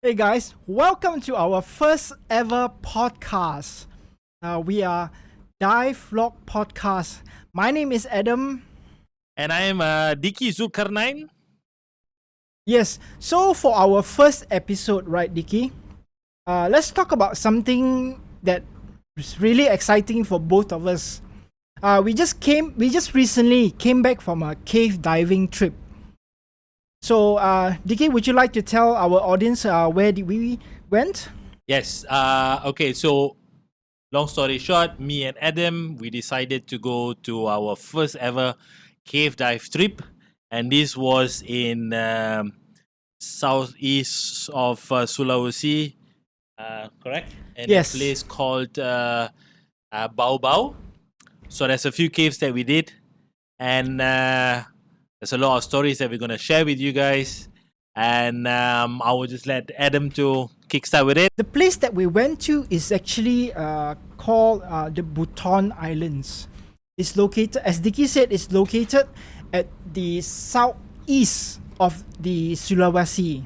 Hey guys, welcome to our first ever podcast. We are Dive Vlog Podcast. My name is Adam. And I am Diki Zulkarnain. Yes, so for our first episode, right, Dicky? Let's talk about something that is really exciting for both of us. We just recently came back from a cave diving trip. So, Dicky, would you like to tell our audience where did we went? Yes. Okay, so long story short, me and Adam, we decided to go to our first ever cave dive trip. And this was in southeast of Sulawesi, correct? And Yes. a place called Bau. So there's a few caves that we did. And there's a lot of stories that we're going to share with you guys. And I will just let Adam to kickstart with it. The place that we went to is actually called the Buton Islands. It's located, as Dicky said, it's located at the southeast of the Sulawesi.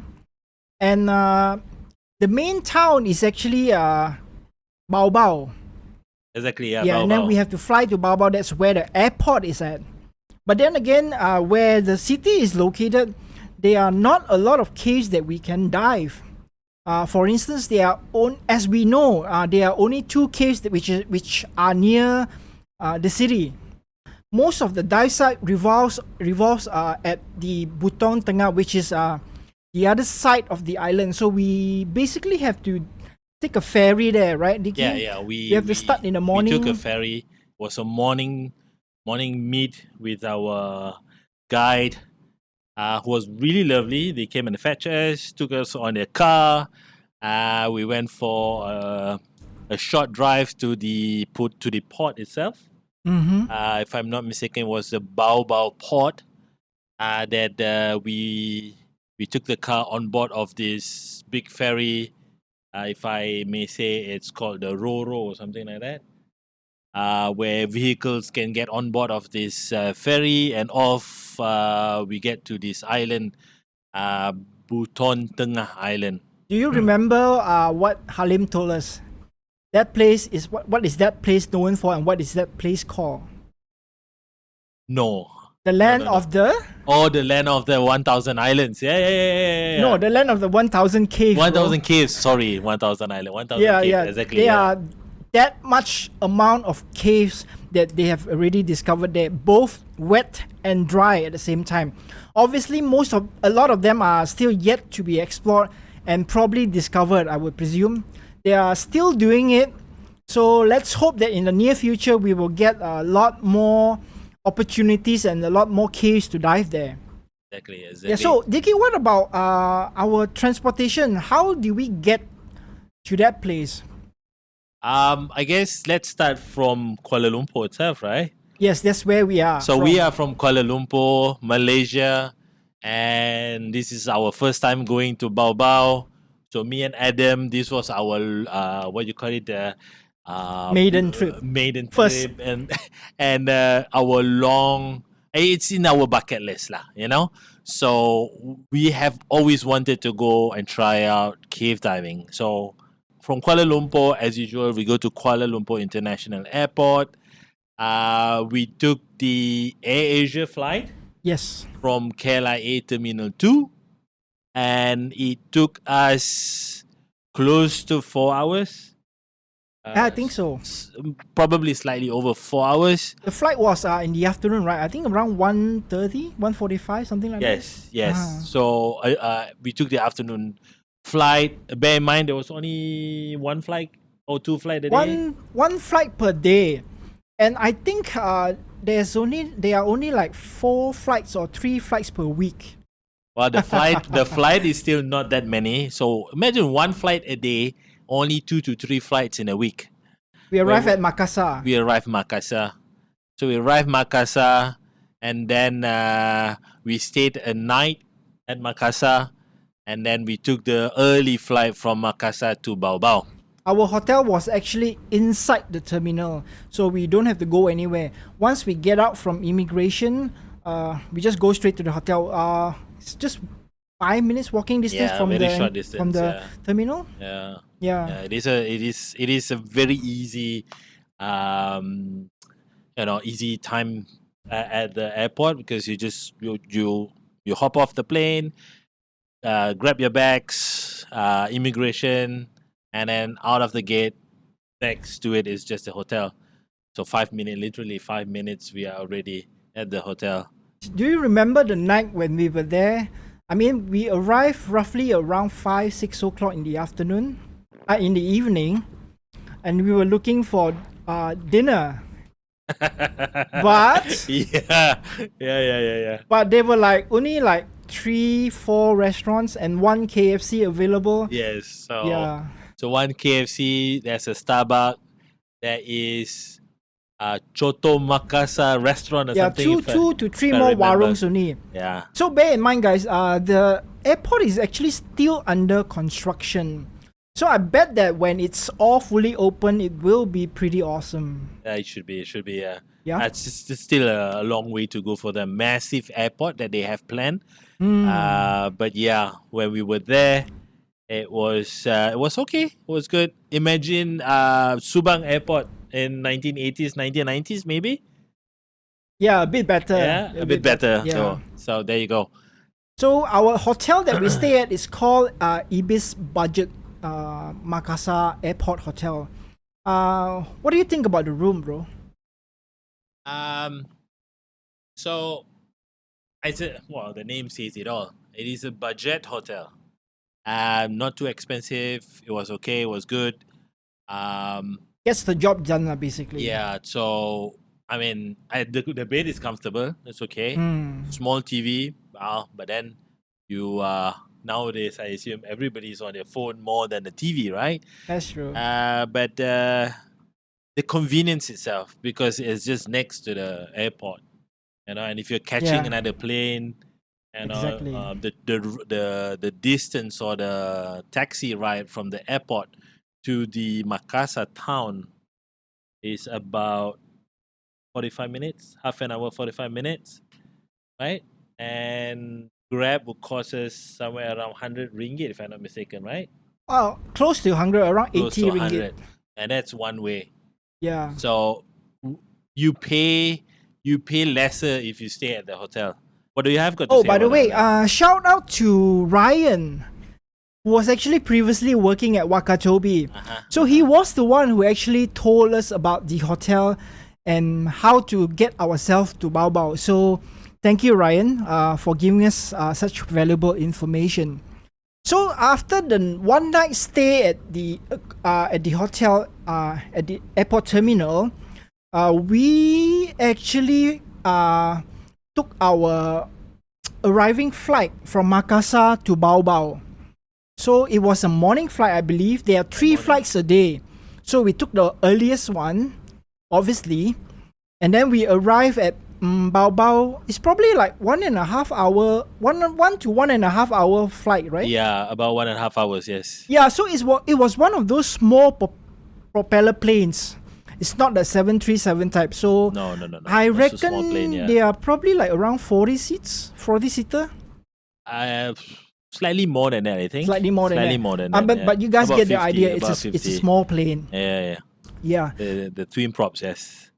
And the main town is actually Bau. Exactly, yeah. Yeah, and then we have to fly to Bau. That's where the airport is at. But then again, where the city is located, there are not a lot of caves that we can dive. For instance, as we know, there are only two caves which are near the city. Most of the dive site revolves at the Butong Tengah, which is the other side of the island. So we basically have to take a ferry there, right, Dicky? Yeah. We have to start in the morning. We took a ferry. It was a morning meet with our guide, who was really lovely. They came and fetched us, took us on their car. We went for a short drive to the port itself. Mm-hmm. If I'm not mistaken, it was the Bau port. That we took the car on board of this big ferry. If I may say, it's called the Roro or something like that. Where vehicles can get on board of this ferry and off we get to this island, Buton Tengah Island. Do you remember what Halim told us? That place is what is that place known for, and what is that place called? No. The land No. of the... Oh, the land of the 1,000 islands. Yeah. No, the land of the 1,000 caves. 1,000 caves. Sorry, 1,000 island. 1,000 Yeah, caves. yeah. Exactly. There Yeah. are that much amount of caves that they have already discovered there, both wet and dry at the same time. Obviously, a lot of them are still yet to be explored and probably discovered, I would presume. They are still doing it. So let's hope that in the near future we will get a lot more opportunities and a lot more caves to dive there. Exactly. Yeah, so Dicky, what about our transportation? How do we get to that place? I guess let's start from Kuala Lumpur itself, right? Yes, that's where we are. So we are from Kuala Lumpur, Malaysia, and this is our first time going to Bau. So me and Adam, this was our what you call it, Maiden trip. Maiden First. trip, and our long. It's in our bucket list, lah. You know. So we have always wanted to go and try out cave diving. So from Kuala Lumpur, as usual, we go to Kuala Lumpur International Airport. We took the AirAsia flight. Yes. From KLIA Terminal 2. And it took us close to 4 hours. I think so. Probably slightly over 4 hours. The flight was in the afternoon, right? I think around 1:30, 1:45, something like that. Yes. So we took the afternoon flight. Bear in mind, there was only one flight or two flights a day. One flight per day. And I think there are only like 4 flights or 3 flights per week. Well, the flight is still not that many. So imagine one flight a day, only 2 to 3 flights in a week. We arrived at Makassar. We arrived Makassar. So we arrived Makassar, and then we stayed a night at Makassar, and then we took the early flight from Makassar to Bau. Our hotel was actually inside the terminal, so we don't have to go anywhere. Once we get out from immigration, we just go straight to the hotel. It's just 5 minutes walking distance Yeah, from very the short distance. from the terminal. Yeah. Yeah. It is a very easy, easy time at the airport, because you hop off the plane, grab your bags, immigration, and then out of the gate. Next to it is just a hotel. So 5 minutes, literally 5 minutes, we are already at the hotel. Do you remember the night when we were there? I mean, we arrived roughly around 5-6 o'clock in the afternoon, in the evening, and we were looking for dinner. But Yeah. but there were only 3-4 restaurants and one KFC available. Yes. So Yeah. so one KFC, there's a Starbucks, there is a Choto Makassar restaurant or Yeah, something. two to three if I more remember. warungs only. Yeah. So bear in mind, guys, the airport is actually still under construction. So I bet that when it's all fully open, it will be pretty awesome. Yeah, it should be. Yeah. Yeah. It's still a long way to go for the massive airport that they have planned. But yeah, when we were there, it was okay. It was good. Imagine Subang Airport in 1980s, 1990s, maybe. Yeah, a bit better. Yeah, a bit better. Yeah. So there you go. So our hotel that we stay at is called Ibis Budget Makassar Airport Hotel. What do you think about the room, bro? So I said, well, the name says it all. It is a budget hotel. Not too expensive. It was okay. It was good. Gets the job done, basically. Yeah. So I mean, the bed is comfortable. It's okay. Mm. Small TV. Wow. But then you nowadays, I assume everybody's on their phone more than the TV, right? That's true. But the convenience itself, because it's just next to the airport, and if you're catching another plane, Exactly. the distance or the taxi ride from the airport to the Makassar town is about 45 minutes, half an hour, 45 minutes, right? And Grab will cost us somewhere around 100 ringgit, if I'm not mistaken, right? Oh, close to 100, around Close 80 to ringgit. 100. And that's one way. Yeah. So you pay lesser if you stay at the hotel. What do you have got to Oh, say by the about way, that? shout out to Ryan, who was actually previously working at Wakatobi. So he was the one who actually told us about the hotel and how to get ourselves to Bao Bao. So thank you, Ryan, for giving us such valuable information. So after the one night stay at the hotel at the airport terminal, we actually took our arriving flight from Makassar to Bao Bao. So it was a morning flight, I believe. There are 3 flights a day. So we took the earliest one, obviously, and then we arrived at Bao Bao. It's probably like 1.5 hour, one to 1.5 hour flight, right? Yeah, about 1.5 hours, yes. Yeah, so it was one of those small propeller planes. It's not the 737 type. So No. I It's a small reckon plane, yeah. they are probably like around 40 seats, 40 seater. Slightly more than that, I think. Slightly more than that. yeah. But you guys About get the 50, idea. about It's a 50. small plane. Yeah. Yeah. The twin props, yes.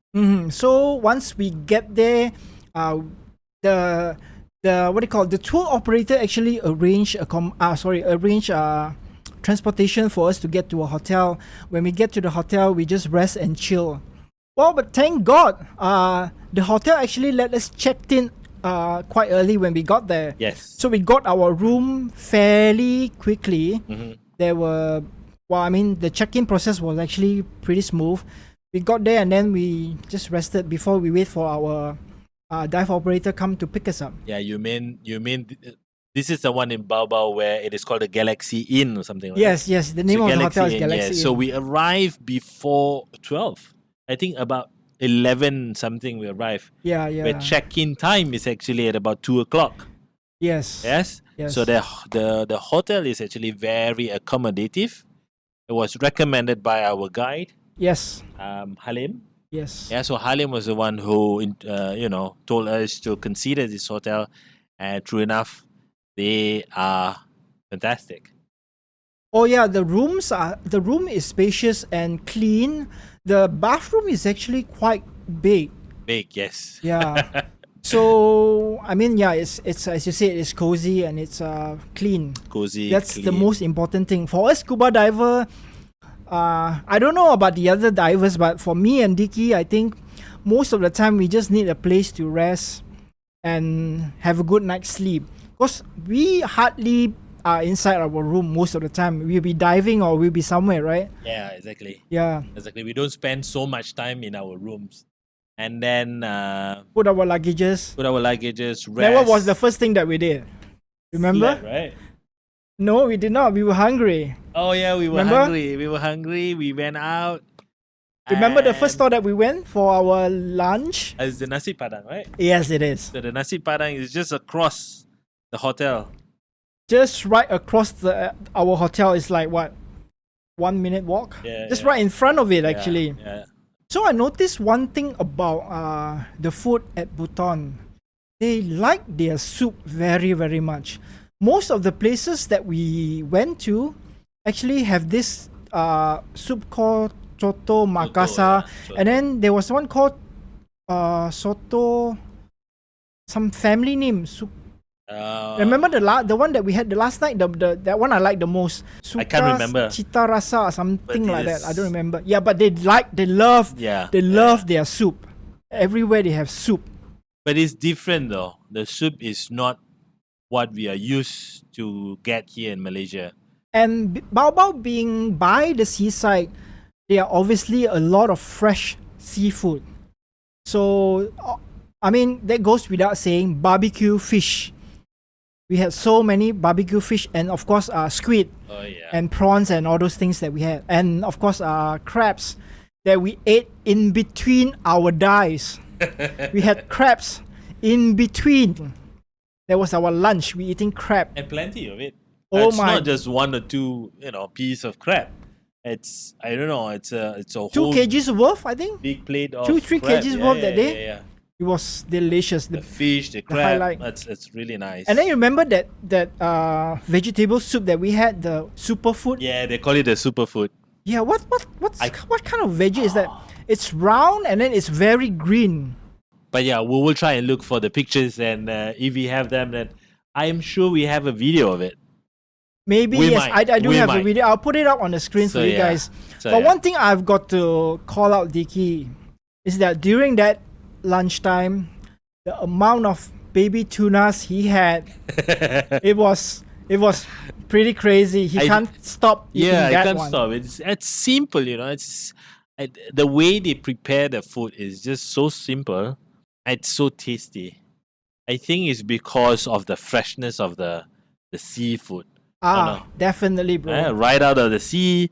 So once we get there, the what do you call it? The tour operator actually arranged transportation for us to get to a hotel. When we get to the hotel, we just rest and chill. Well, but thank God, the hotel actually let us check in quite early when we got there. Yes. So we got our room fairly quickly. There were, the check-in process was actually pretty smooth. We got there and then we just rested before we wait for our dive operator come to pick us up. Yeah, you mean this is the one in Bao Bao where it is called the Galaxy Inn or something like that? Yes. The name of the hotel is Inn, Galaxy yes. Inn. So we arrived before 12. I think about 11 something we arrived. Yeah. But check-in time is actually at about 2 o'clock. Yes. So the hotel is actually very accommodative. It was recommended by our guide, Yes. Halim. Yes. Yeah, so Halim was the one who told us to consider this hotel, and true enough, They are fantastic. Oh yeah, the room is spacious and clean. The bathroom is actually quite big. Big, yes. Yeah. So I mean, yeah, it's as you said, it's cozy and it's clean. Cozy. That's clean. the most important thing for a scuba diver. I don't know about the other divers, but for me and Dicky, I think most of the time we just need a place to rest and have a good night's sleep. Because we hardly are inside our room most of the time. We'll be diving or we'll be somewhere, right? Yeah, exactly. Yeah. Exactly. We don't spend so much time in our rooms. And then Put our luggages. Rest. Then what was the first thing that we did? Remember? Slept, right? No, we did not. We were hungry. Oh yeah, we were Remember? hungry. We were hungry. We went out. Remember the first and- store that we went for our lunch? It's the nasi padang, right? Yes, it is. So the nasi padang is just across the hotel. Just right across our hotel is like what? 1 minute walk? Yeah, Just yeah. right in front of it, Yeah, actually. Yeah. So I noticed one thing about the food at Buton. They like their soup very, very much. Most of the places that we went to actually have this soup called Soto Makassar. yeah. And then there was one called Soto, some family name. Remember the one that we had the last night? That one I like the most. I can't remember. Cita rasa or something But like it that. is- I don't remember. Yeah, but they love Yeah. their soup. Everywhere they have soup. But it's different though. The soup is not what we are used to get here in Malaysia. And Baobab being by the seaside, there are obviously a lot of fresh seafood. So, I mean, that goes without saying, barbecue fish. We had so many barbecue fish and of course squid Oh yeah. and prawns and all those things that we had. And of course crabs that we ate in between our dives. We had crabs in between. That was our lunch. We eating crab. And plenty of it. Oh It's my. not just one or two, piece of crab. It's I don't know. It's a 2 whole kgs worth, I think. big plate of 2-3 crab. kgs Yeah, worth yeah, that day. Yeah. It was delicious. The fish, the crab. highlight. It's really nice. And then you remember that vegetable soup that we had, the superfood? yeah, they call it the superfood. Yeah, what kind of veggie is that? It's round and then it's very green. But yeah, we will try and look for the pictures, and if we have them, then I'm sure we have a video of it. Maybe We yes, might. I do We have the might. video. I'll put it up on the screen So, for you yeah. guys. So, But yeah. one thing I've got to call out, Dicky, is that during that lunchtime, the amount of baby tunas he had, it was pretty crazy. He I- can't stop eating Yeah, that I can't one. stop. It's simple, It's the way they prepare the food is just so simple. It's so tasty. I think it's because of the freshness of the seafood. Definitely, bro. Right out of the sea.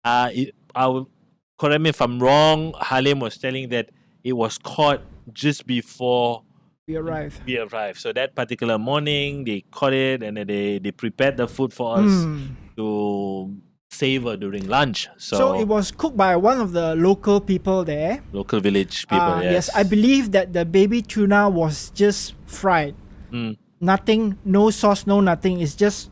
Correct me if I'm wrong. Halim was telling that it was caught just before We arrived. we arrived. So that particular morning, they caught it and then they prepared the food for us to savor during lunch. So it was cooked by one of the local people there. Local village people, Yes, I believe that the baby tuna was just fried. Mm. Nothing, no sauce, no nothing. It's just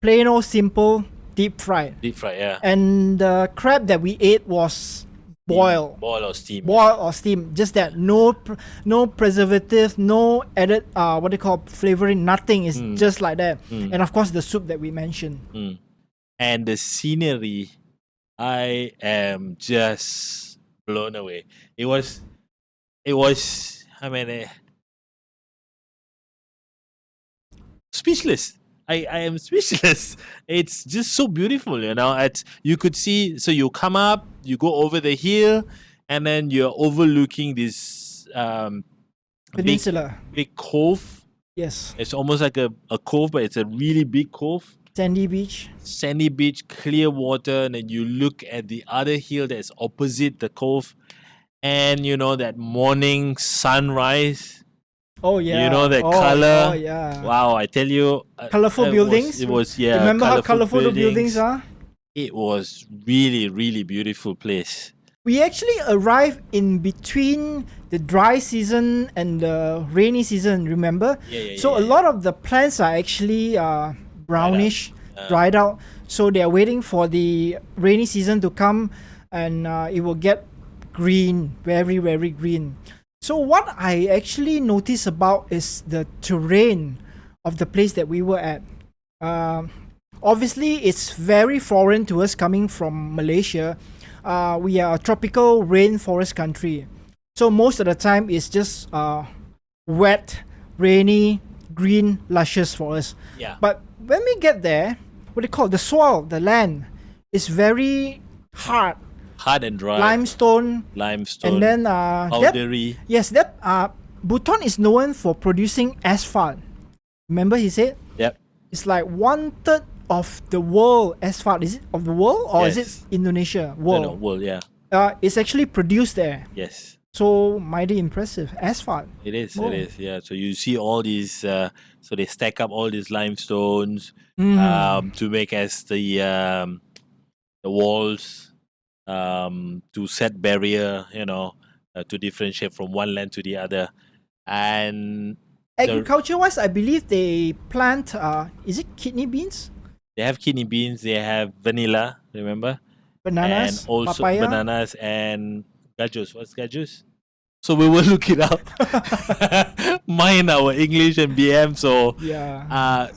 plain old simple deep fried. Deep fried, yeah. And the crab that we ate was boiled. Boil or steam. Boiled or steamed. Just that. No preservative, no added flavoring, nothing. It's just like that. And of course the soup that we mentioned. Mm. And the scenery, I am just blown away. It was speechless. I am speechless. It's just so beautiful, you could see, so you come up, you go over the hill, and then you're overlooking this Peninsula. big cove. Yes. It's almost like a cove, but it's a really big cove. Sandy beach. Sandy beach, clear water, and then you look at the other hill that's opposite the cove, and that morning sunrise. Oh yeah. The color. Oh yeah. Wow, I tell you, Colorful buildings. It was Remember how colorful the buildings are? It was really, really beautiful place. We actually arrived in between the dry season and the rainy season, remember? So a lot of the plants are actually brownish, dried out. So they are waiting for the rainy season to come, and it will get green, very, very green. So what I actually noticed about is the terrain of the place that we were at. Obviously, it's very foreign to us coming from Malaysia. We are a tropical rainforest country. So most of the time it's just wet, rainy, green, luscious for us. Yeah. But when we get there, what they call the soil, the land, is very hard. Hard and dry. Limestone. Limestone. And then powdery. Buton is known for producing asphalt. Remember he said? Yep. It's like 1/3 of the world asphalt. Is it of the world or is it Indonesia? World. No, world, yeah. It's actually produced there. Yes. So mighty impressive. Asphalt. It is, yeah. So you see all these, so they stack up all these limestones to make as the walls, to set barrier, to differentiate from one land to the other. And agriculture-wise, I believe they plant, is it kidney beans? They have kidney beans, they have vanilla, remember? Bananas, and also papaya. Bananas and gajus. What's gajus? So we will look it up. Mind our English and BM. So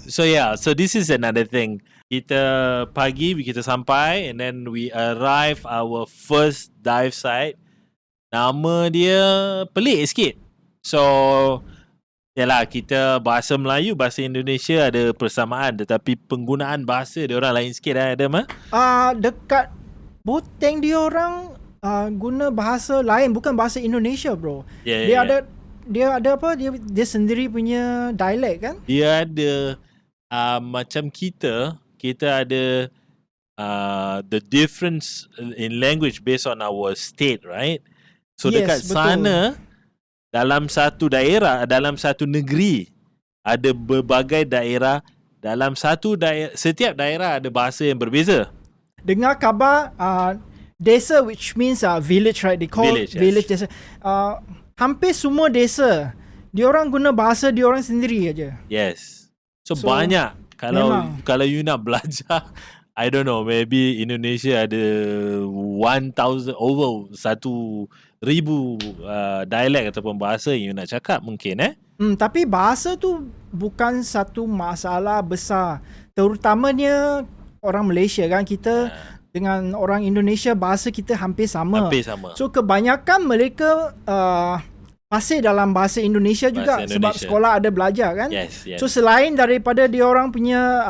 so this is another thing. Kita sampai and then we arrive our first dive site. Nama dia pelik sikit. So yalah, kita bahasa Melayu, bahasa Indonesia ada persamaan, tetapi penggunaan bahasa dia orang lain sikit Adam. Dekat Buteng dia orang guna bahasa lain, bukan bahasa Indonesia, bro. Dia ada apa? Dia sendiri punya dialect kan? Dia ada macam kita ada the difference in language based on our state, right? So dekat sana dalam satu daerah, dalam satu negeri ada berbagai daerah. Dalam setiap daerah ada bahasa yang berbeza. Dengar khabar desa, which means village, right? They call village desa. Hampir semua desa diorang guna bahasa diorang sendiri aja. Yes. So banyak. Kalau you nak belajar, I don't know, maybe Indonesia ada 1,000 dialek ataupun bahasa yang you nak cakap mungkin tapi bahasa tu bukan satu masalah besar. Terutamanya orang Malaysia kan, kita dengan orang Indonesia bahasa kita hampir sama. So kebanyakan mereka masih dalam bahasa Indonesia juga, sebab sekolah ada belajar kan. So selain daripada dia orang punya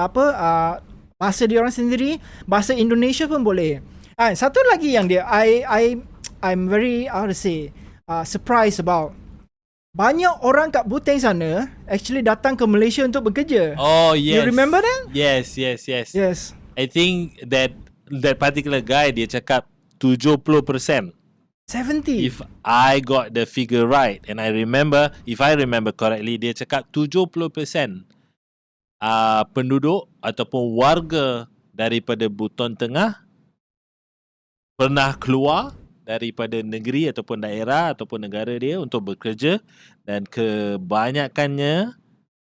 bahasa dia orang sendiri, bahasa Indonesia pun boleh. Satu lagi yang I'm very surprised about. Banyak orang kat Buteng sana actually datang ke Malaysia untuk bekerja. Oh yes. You remember that? Yes. I think that particular guy dia cakap 70%. 70. If I got the figure right, and if I remember correctly, dia cakap 70% penduduk ataupun warga daripada Buton Tengah pernah keluar daripada negeri ataupun daerah ataupun negara dia untuk bekerja, dan kebanyakannya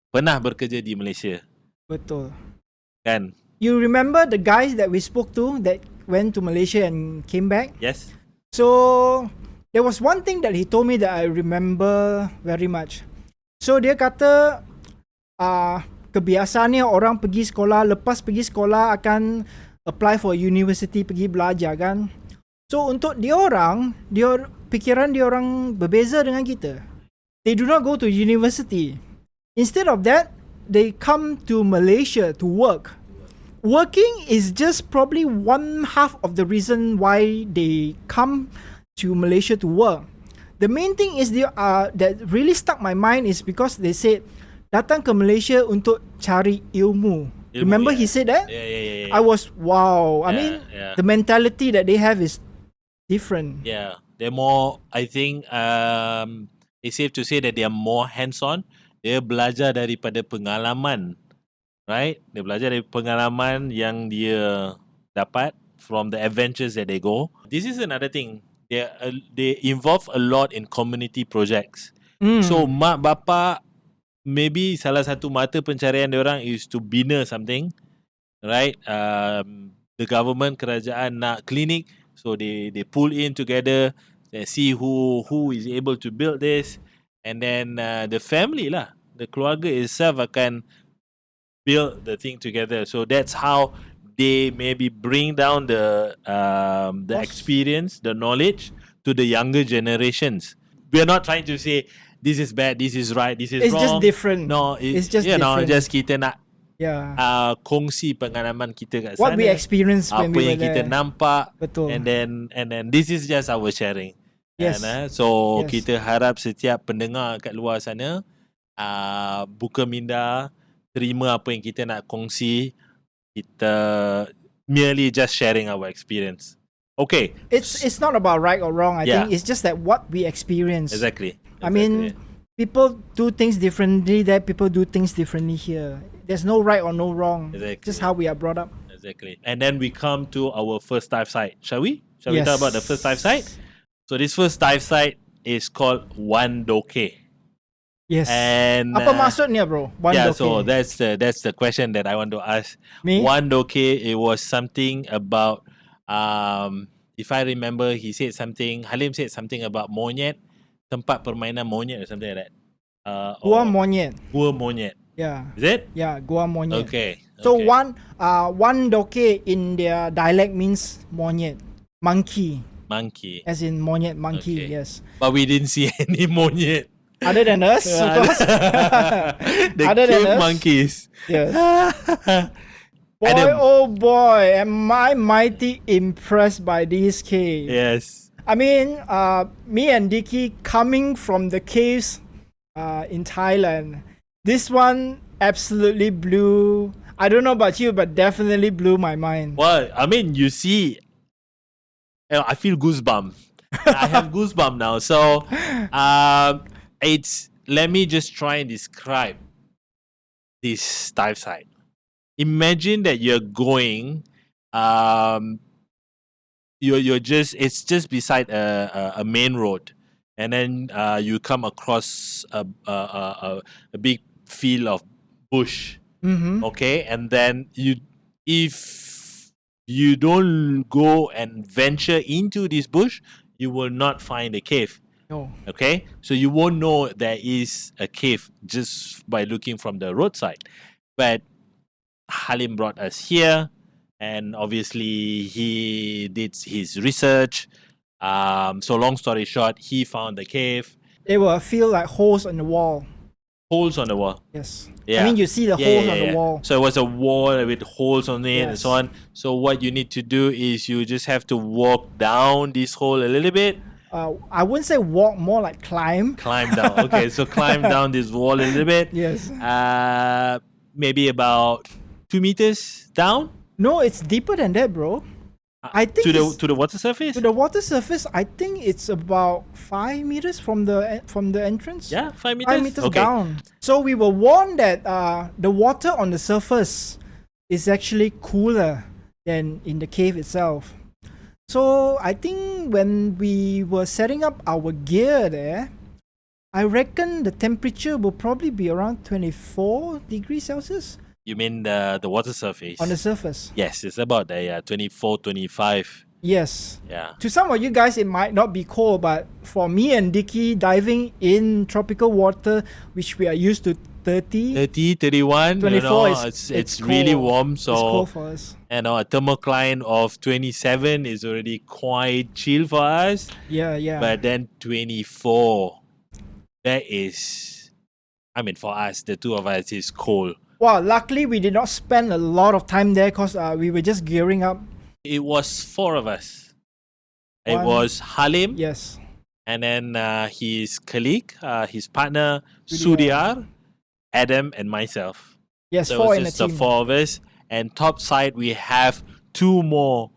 pernah bekerja di Malaysia. Betul. Kan? You remember the guys that we spoke to that went to Malaysia and came back? Yes. So there was one thing that he told me that I remember very much. So dia kata kebiasaannya orang pergi sekolah, lepas pergi sekolah akan apply for university, pergi belajar kan. So untuk pikiran dia orang berbeza dengan kita. They do not go to university. Instead of that, they come to Malaysia to work. Working is just probably 1/2 of the reason why they come to Malaysia to work. The main thing is that really stuck my mind is because they said datang ke Malaysia untuk cari ilmu. Remember he said that? Yeah. I was wow. I mean, the mentality that they have is different. Yeah, they're more. I think it's safe to say that they are more hands-on. Dia belajar daripada pengalaman, right? Dia belajar dari pengalaman yang dia dapat from the adventures that they go. This is another thing. they involve a lot in community projects. Mm. So mak bapa maybe salah satu mata pencarian diorang is to bina something, right? The government, kerajaan nak klinik, so they pull in together, they see who is able to build this, and then the family lah, the keluarga itself akan build the thing together. So that's how they maybe bring down the experience, the knowledge to the younger generations. We're not trying to say this is bad, this is right, this is It's wrong. just different. No, It's just different. just kita nak Yeah. kongsi pengalaman kita kat sana. What we experienced when apa we were yang kita there. nampak. Betul. And then this is just our sharing. Yes. And, so Yes. kita harap setiap pendengar kat luar sana buka minda, terima apa yang kita nak kongsi. Kita merely just sharing our experience. Okay. It's not about right or wrong. I Yeah. think it's just that what we experience. Exactly. I mean, people do things differently there. People do things differently here. There's no right or no wrong. Exactly. Just how we are brought up. Exactly. And then we come to our first dive site. Shall we? Shall we talk about the first dive site? So this first dive site is called Wandoke. Yes. And apa maksudnya, bro? yeah, Wandoke. so that's the question that I want to ask. Me? Wandoke, it was something about if I remember, he said something. Halim said something about monyet, tempat permainan monyet or something like that. Gua monyet. Gua monyet. Yeah. Is it? Yeah, gua monyet. Okay. So okay. Wandoke in their dialect means monyet, monkey, monkey. as in monyet, monkey. Okay. Yes. But we didn't see any monyet. Other than us, of course. The Other than cave us. monkeys. Yes. Boy, Adam. oh boy, am I mighty impressed by these caves. Yes. I mean, me and Dicky coming from the caves in Thailand, this one absolutely blew, I don't know about you, but definitely blew my mind. Well, I mean, you see, I feel goosebump. I have goosebump now. So, let me just try and describe this dive site. Imagine that you're going, it's just beside a main road, and then you come across a big field of bush. Mm-hmm. Okay, and then if you don't go and venture into this bush, you will not find a cave. No. Okay, so you won't know there is a cave just by looking from the roadside. But Halim brought us here, and obviously he did his research. So long story short, he found the cave. They will feel like holes on the wall. Holes on the wall. Yes. Yeah. I mean, you see the holes on the wall. So it was a wall with holes on it and Yes. so on. So what you need to do is you just have to walk down this hole a little bit. I wouldn't say walk, more like climb. Climb down. Okay, so climb down this wall a little bit. Yes. Maybe about 2 meters down. No, it's deeper than that, bro. I think to the water surface. to the water surface, I think it's about 5 meters from the entrance. Yeah, 5 meters. 5 meters okay. down. So we were warned that the water on the surface is actually cooler than in the cave itself. So I think when we were setting up our gear there, I reckon the temperature will probably be around 24 degrees Celsius You mean the water surface? on the surface. Yes, it's about 24, 25. Yes. Yeah. To some of you guys, it might not be cold, but for me and Dicky, diving in tropical water, which we are used to 30, 30, 31, 24, it's really cold. warm. It's So, cold for us. a thermocline of 27 is already quite chill for us. Yeah, yeah. But then 24, that is, I mean, for us, the two of us, is cold. Well, luckily we did not spend a lot of time there because we were just gearing up. It was 4 of us. It One- was Halim, Yes. and then his colleague, his partner, Suryar. Suryar, Adam, and myself. Yes, So it 4 was in a just the team. 4 of us. And top side, we have 2 more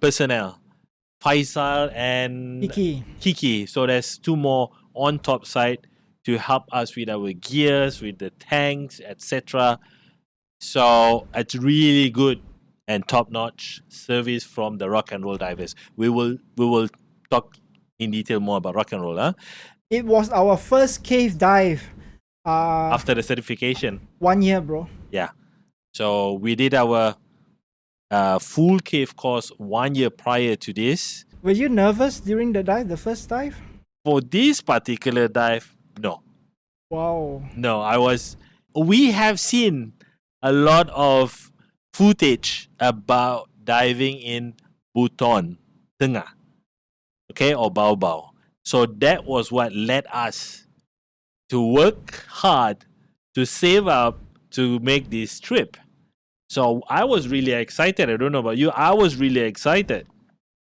personnel, Faisal and Kiki. So there's 2 more on top side to help us with our gears, with the tanks, etc. So it's really good and top-notch service from the rock and roll divers. We will talk in detail more about rock and roll, huh? It was our first cave dive. After the certification. 1 year, bro. Yeah. So we did our full cave course 1 year prior to this. Were you nervous during the dive, the first dive? For this particular dive, no. Wow. No, we have seen a lot of footage about diving in Buton Tengah, okay, or Bao. So that was what led us to work hard to save up to make this trip. So I was really excited. I don't know about you. I was really excited.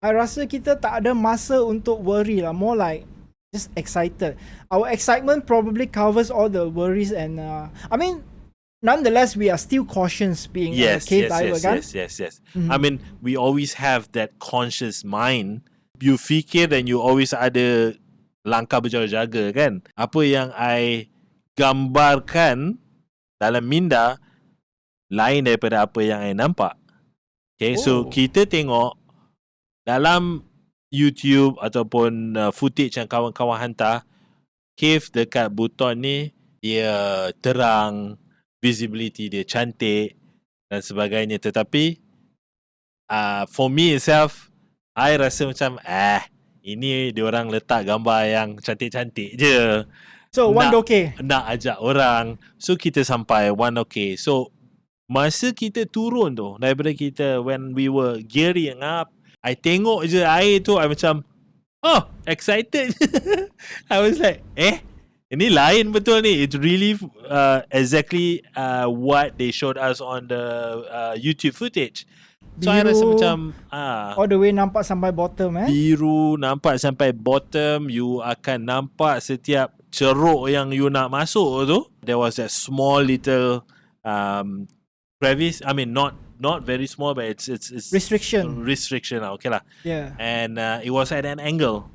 I rasa kita tak ada masa untuk worry lah. More like just excited. Our excitement probably covers all the worries and I mean, nonetheless, we are still cautious being a cave diver, kan? Yes. I mean, we always have that conscious mind. You fikir dan you always ada langkah berjaga-jaga, kan? Apa yang I gambarkan dalam minda lain daripada apa yang I nampak. Okay, so kita tengok dalam YouTube ataupun footage yang kawan-kawan hantar, cave dekat Buton ni dia terang, visibility dia cantik dan sebagainya. Tetapi for me itself, I rasa macam ini diorang letak gambar yang cantik-cantik je. So Wandoke nak ajak orang. So kita sampai Wandoke. So masa kita turun tu daripada kita, when we were gearing up, I tengok je air tu, I macam excited. I was like, ini lain betul ni. It's really exactly what they showed us on the YouTube footage. So I rasa macam all the way nampak sampai bottom, biru nampak sampai bottom. You akan nampak setiap ceruk yang you nak masuk tu. There was a small little crevice. I mean, not very small, but it's restriction. Okay lah. Yeah. And it was at an angle.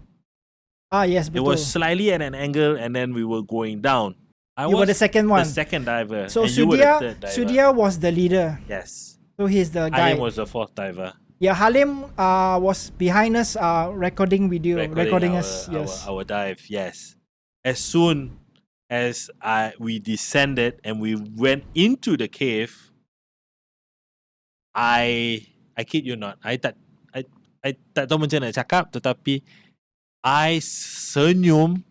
Yes, betul. It was slightly at an angle, and then we were going down. You were the second one. The second diver. So and you were the third diver. Sudia was the leader. Yes. So he's the guy. Halim was the fourth diver. Yeah, Halim was behind us recording video, recording us. Yes. Our dive. Yes. As soon as we descended and we went into the cave, I kid you not, I tak tahu macam nak cakap, tetapi I senyum.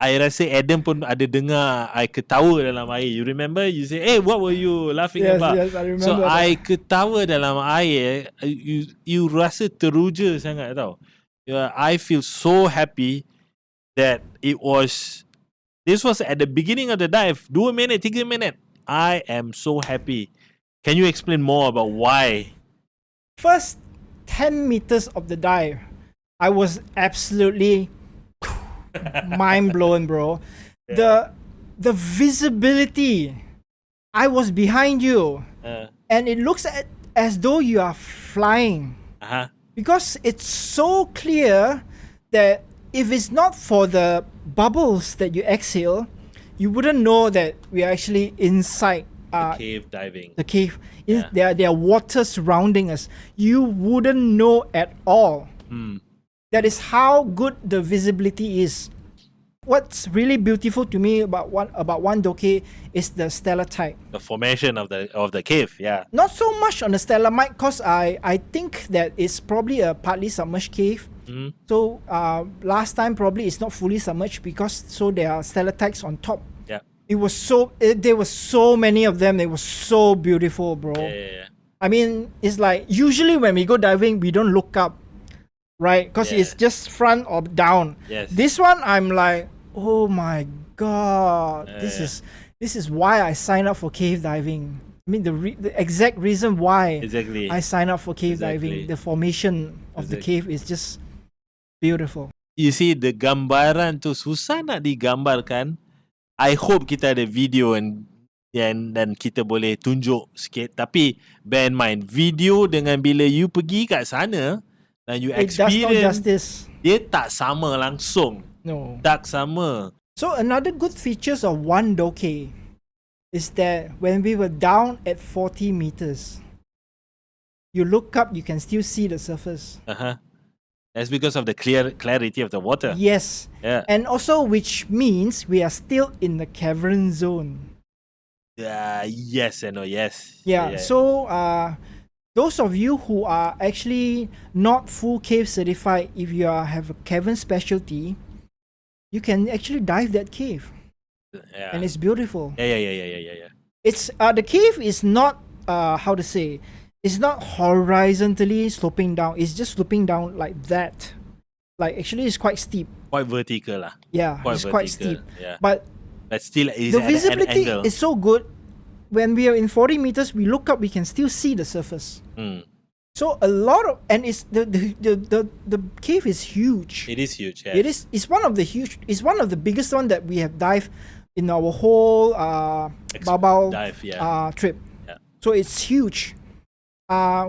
I rasa Adam pun ada dengar I ketawa dalam air. You remember? You say, hey, what were you laughing about? Yes, I remember. So I ketawa dalam air. You rasa teruja sangat tau. I feel so happy that this was at the beginning of the dive. 2 minit, 3 minit. I am so happy. Can you explain more about why? First 10 meters of the dive, I was absolutely mind blown, bro. Yeah. The visibility. I was behind you, and it looks as though you are flying. Because it's so clear that if it's not for the bubbles that you exhale, you wouldn't know that we are actually inside the cave diving. The cave. Yeah. There are water surrounding us. You wouldn't know at all. That is how good the visibility is. What's really beautiful to me about Wandoke is the stalactite. The formation of the cave, yeah. Not so much on the stalagmite, because I think that it's probably a partly submerged cave. So last time probably it's not fully submerged because there are stalactites on top. Yeah. There were so many of them. They were so beautiful, bro. Yeah. I mean, it's like usually when we go diving, we don't look up, right? Because it's just front or down. Yes. This one, I'm like, oh my god, this is why I signed up for cave diving. I mean, the exact reason why I signed up for cave diving. The formation of the cave is just beautiful. You see, the gambaran tu susah nak digambarkan. I hope kita ada video dan kita boleh tunjuk sikit. Tapi bear in mind, video dengan bila you pergi kat sana dan you experience, dia tak sama langsung. No. Tak sama. So another good features of Wandoke is that when we were down at 40 meters, you look up, you can still see the surface. That's because of the clarity of the water. Yes. Yeah. And also, which means we are still in the cavern zone. Yes and no, yes. Yeah. So, those of you who are actually not full cave certified, if you have a cavern specialty, you can actually dive that cave, Yeah. and it's beautiful. Yeah. It's the cave is not how to say, it's not horizontally sloping down. It's just sloping down like that. Like actually, it's quite steep. Quite vertical lah. Yeah, it's quite steep. Yeah. But still, it's the at visibility an angle. is so good. When we are in 40 meters, we look up, we can still see the surface. So a lot of, and it's the cave is huge. It is huge. Yeah. It's one of the biggest one that we have dived in our whole Baobao dive, trip. Yeah. So it's huge.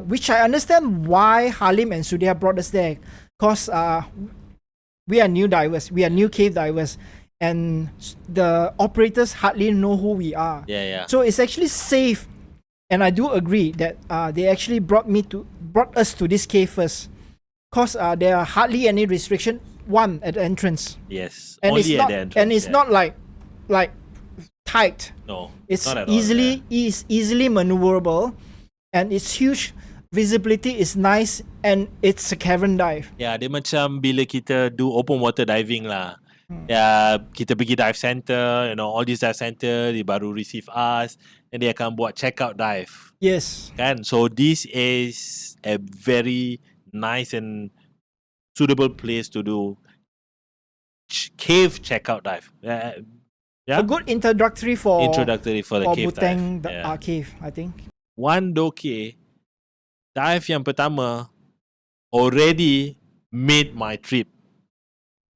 Which I understand why Halim and Sudhir brought us there, because we are new divers, we are new cave divers, and the operators hardly know who we are. Yeah. So it's actually safe, and I do agree that they actually brought us to this cave first, because there are hardly any restriction. One at the entrance. Yes. And only it's at not, the entrance. and it's not like tight. No. It's not at all, easily maneuverable, and it's huge. Visibility is nice, and it's a cavern dive. Yeah, dia macam bila kita do open water diving lah. Ya, kita pergi dive center, all these dive center, they baru receive us, and dia akan buat checkout dive. Yes. Kan? So this is a very nice and suitable place to do cave checkout dive. Yeah. A good introductory for the cave Buteng dive. cave, I think. Wandoke dive yang pertama already made my trip.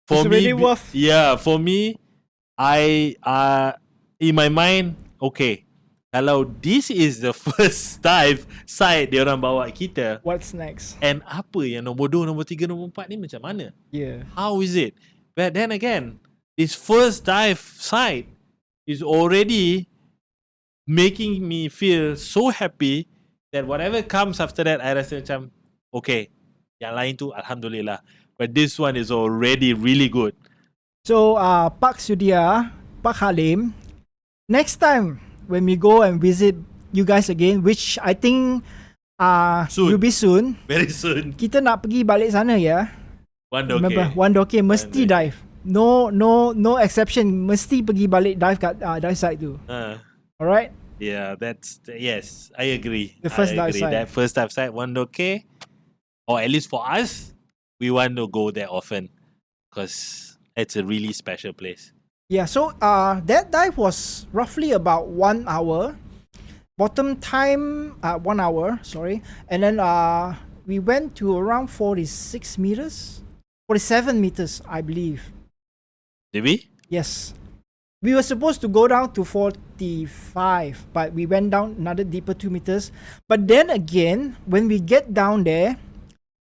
It's already worth. Yeah, for me, I in my mind, okay, kalau this is the first dive site dia orang bawa kita, what's next? And apa yang nombor 2, nombor 3, nombor 4 ni macam mana? Yeah. How is it? But then again, this first dive site is already making me feel so happy that whatever comes after that, I rasa macam, okay, yang lain tu Alhamdulillah. But this one is already really good. So, Pak Sudhir, Pak Halim, next time when we go and visit you guys again, which I think will be soon. Very soon. Kita nak pergi balik sana ya. Wandoke. Remember, Wandoke mesti dive. No exception. Mesti pergi balik dive kat dive site tu. Alright? Yeah, yes, I agree. The first dive site. That first dive site, Wandoke, or at least for us, we want to go there often because it's a really special place. Yeah, so that dive was roughly about 1 hour. Bottom time 1 hour, sorry. And then we went to around 47 meters, I believe. Did we? Yes. We were supposed to go down to 45, but we went down another deeper 2 meters. But then again, when we get down there,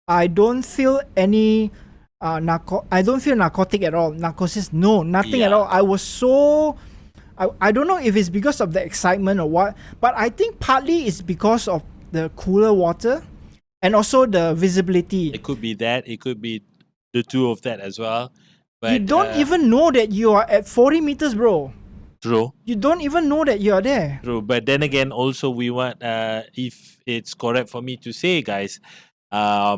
I don't feel any I don't feel narcotic at all. Narcosis, no, nothing at all. I was so I don't know if it's because of the excitement or what, but I think partly it's because of the cooler water and also the visibility. It could be that. It could be the two of that as well. But, you don't even know that you are at 40 meters, bro. True. You don't even know that you are there. True. But then again, also we want, if it's correct for me to say, guys, bear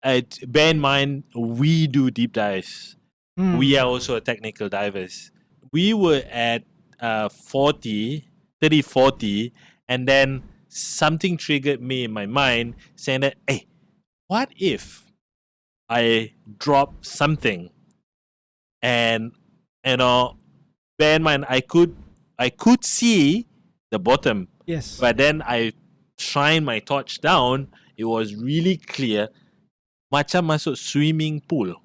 in mind, we do deep dives. We are also technical divers. We were at 30, 40, and then something triggered me in my mind saying that, hey, what if I drop something? And, bear in mind, I could see the bottom. Yes. But then I shined my torch down. It was really clear. Macam masuk swimming pool.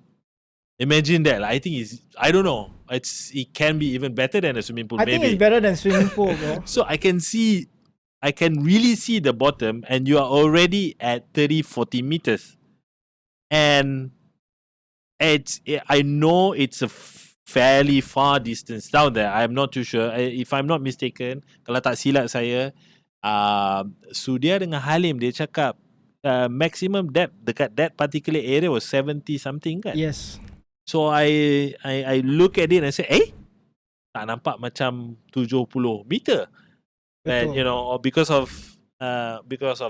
Imagine that. I think I don't know. It can be even better than a swimming pool. I think it's better than swimming pool, bro. So I can really see the bottom, and you are already at 30, 40 meters. And I know it's a fairly far distance down there. I'm not too sure. If I'm not mistaken, kalau tak silap saya, Sudhir dengan Halim, dia cakap maximum depth dekat that particular area was 70 something kan. Yes. So I look at it and say, tak nampak macam 70 meter. And Betul. or because of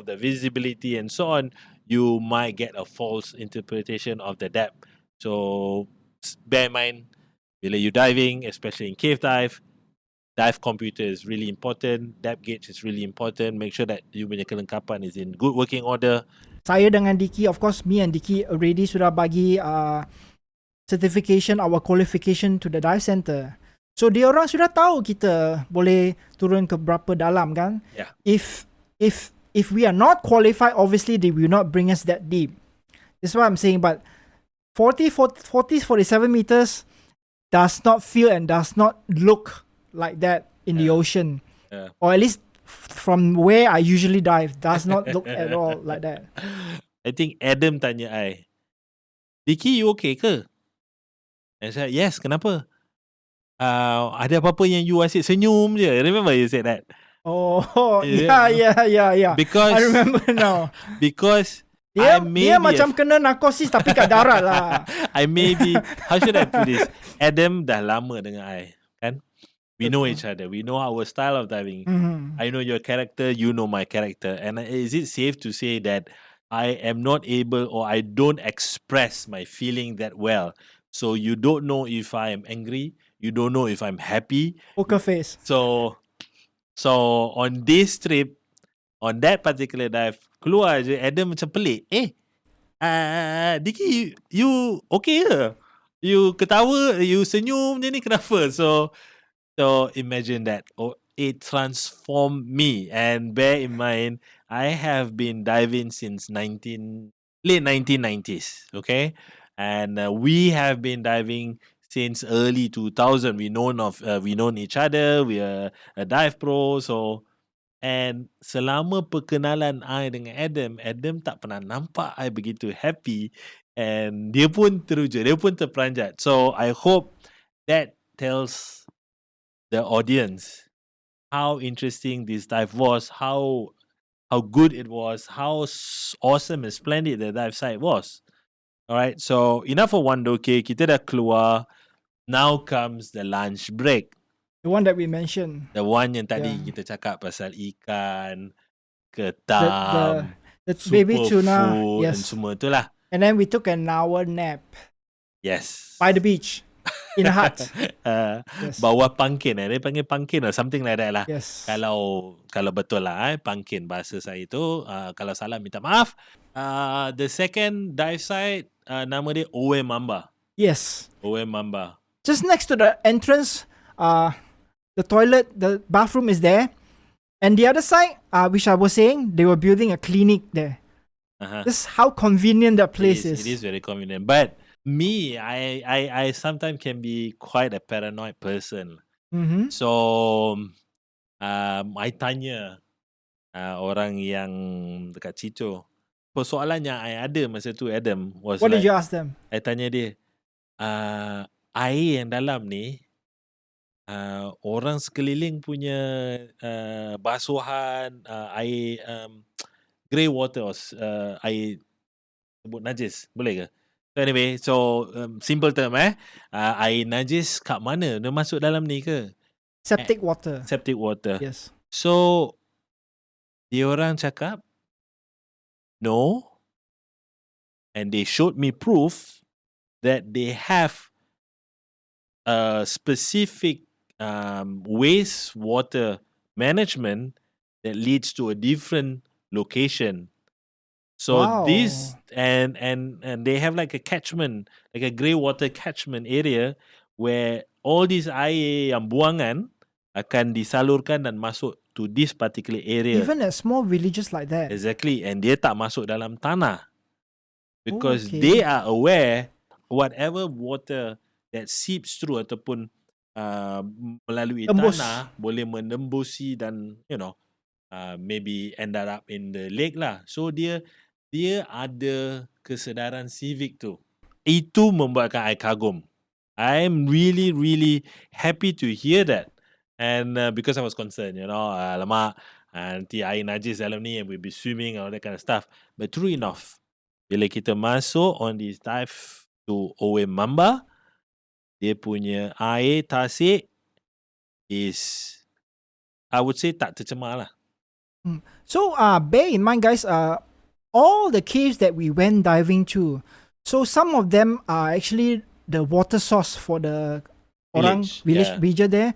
the visibility and so on, you might get a false interpretation of the depth. So bear in mind, bila you diving, especially in cave dive computer is really important, depth gauge is really important. Make sure that you punya kelengkapan is in good working order. Saya dengan Diki, of course, me and Diki already sudah bagi certification, our qualification to the dive center. So dia orang sudah tahu kita boleh turun ke berapa dalam kan. Yeah. If we are not qualified, obviously they will not bring us that deep. That's what I'm saying. But 47 meters does not feel and does not look like that in the ocean. Yeah. Or at least from where I usually dive, does not look at all like that. I think Adam tanya I, Diki, you okay ke? I said, yes, kenapa? Ada apa-apa yang you asyik senyum je. Remember you said that? Oh, yeah. Because I remember now. Because dia macam kena narkosis tapi kat darat lah. I maybe, how should I put this? Adam dah lama dengan I, kan? We know each other. We know our style of diving. Mm-hmm. I know your character, you know my character. And is it safe to say that I am not able or I don't express my feeling that well? So you don't know if I am angry. You don't know if I'm happy. Poker face. So on this trip, on that particular dive, keluar je Adam macam pelik. Diki, you okay ke? You ketawa, you senyum je ni kenapa? So imagine that. It transformed me. And bear in mind, I have been diving since late 1990s. Okay, and we have been diving since early 2000. We known each other. We are a dive pro. So, and selama perkenalan I dengan Adam tak pernah nampak I begitu happy. And dia pun teruja, dia pun terperanjat. So I hope that tells the audience how interesting this dive was, how good it was, how awesome and splendid the dive site was. Alright, so enough for Wandoke. Kita dah keluar. Now comes the lunch break. The one that we mentioned. The one yang tadi kita cakap pasal ikan, ketam, the baby tuna, food, yes, and semua tu lah. And then we took an hour nap. Yes. By the beach. In a hut. Yes. Bawah pangkin. Dia panggil pangkin or something like that lah. Yes. Kalau betul lah pangkin bahasa saya tu. Kalau salah minta maaf. The second dive site, nama dia Mamba. Yes. Mamba. Just next to the entrance, the toilet, the bathroom is there. And the other side, which I was saying, they were building a clinic there. Just how convenient that place is. It is very convenient. But me, I sometimes can be quite a paranoid person. Mm-hmm. So, I tanya orang yang dekat situ. Persoalan yang I ada masa tu, Adam, was what did you ask them? I tanya dia, air yang dalam ni, orang sekeliling punya basuhan, air grey water, air sebut najis, boleh ke? So anyway, simple term air najis kat mana? Dia masuk dalam ni ke? Septic water. Septic water. Yes. So dia orang cakap no, and they showed me proof that they have a specific wastewater management that leads to a different location. So this and they have like a catchment, like a grey water catchment area where all these air yang buangan akan disalurkan dan masuk to this particular area. Even at small villages like that. Exactly, and dia tak masuk dalam tanah because they are aware whatever water that seeps through ataupun melalui tanah boleh menembusi dan maybe end up in the lake lah. So dia ada kesedaran civic tu. Itu membuatkan I kagum. I'm really happy to hear that. And because I was concerned, alamak, nanti air najis dalam ni and we'll be swimming and all that kind of stuff. But true enough, bila kita masuk on this dive to Oe Mamba, dia punya air tasik is, I would say, tak tercemar lah. So bear in mind, guys, all the caves that we went diving to, so some of them are actually the water source for the village region there.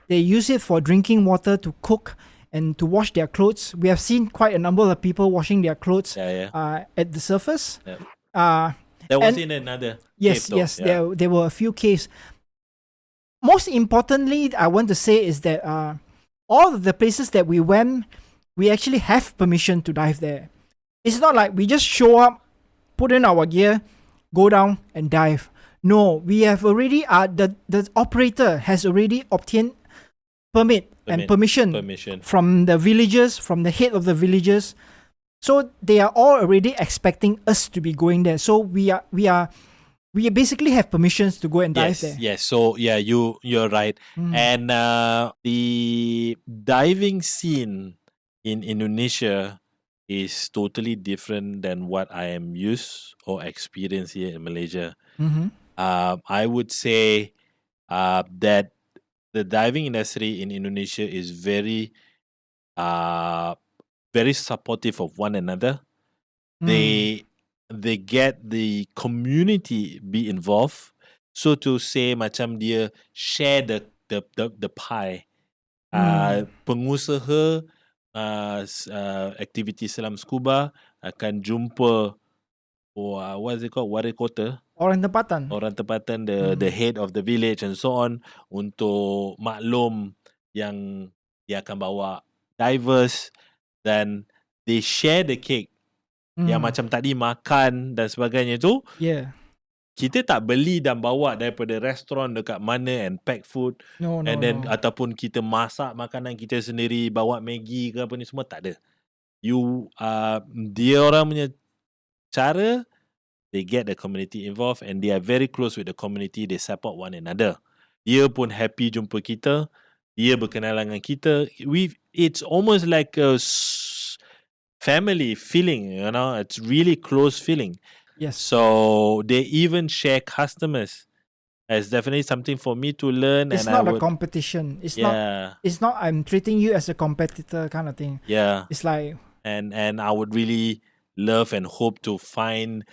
They use it for drinking water, to cook, and to wash their clothes. We have seen quite a number of people washing their clothes at the surface. There was in another cave, though. There were a few caves. Most importantly, I want to say is that all of the places that we went, we actually have permission to dive there. It's not like we just show up, put in our gear, go down and dive. No, we have already, the operator has already obtained permit and permission from the villagers, from the head of the villagers. So they are all already expecting us to be going there. So we basically have permissions to go and dive there. Yes. So you're right. And the diving scene in Indonesia is totally different than what I am used or experienced here in Malaysia. I would say that the diving industry in Indonesia is very supportive of one another. They get the community be involved. So to say, macam dia share the pie. Pengusaha aktiviti selam scuba akan jumpa what is it called? Wari kota. Orang tempatan, the head of the village and so on, untuk maklum yang dia akan bawa divers, dan they share the cake. Yang macam tadi makan dan sebagainya tu, kita tak beli dan bawa daripada restoran dekat mana and pack food, then ataupun kita masak makanan kita sendiri, bawa Maggi ke apa ni semua, tak ada. Dia orang punya cara, they get the community involved and they are very close with the community. They support one another. Dia pun happy jumpa kita, dia berkenalan dengan kita. It's almost like a family feeling, it's really close feeling. Yes. So they even share customers. It's definitely something for me to learn. It's not a competition. It's not I'm treating you as a competitor kind of thing. Yeah. It's like, and I would really love and hope to find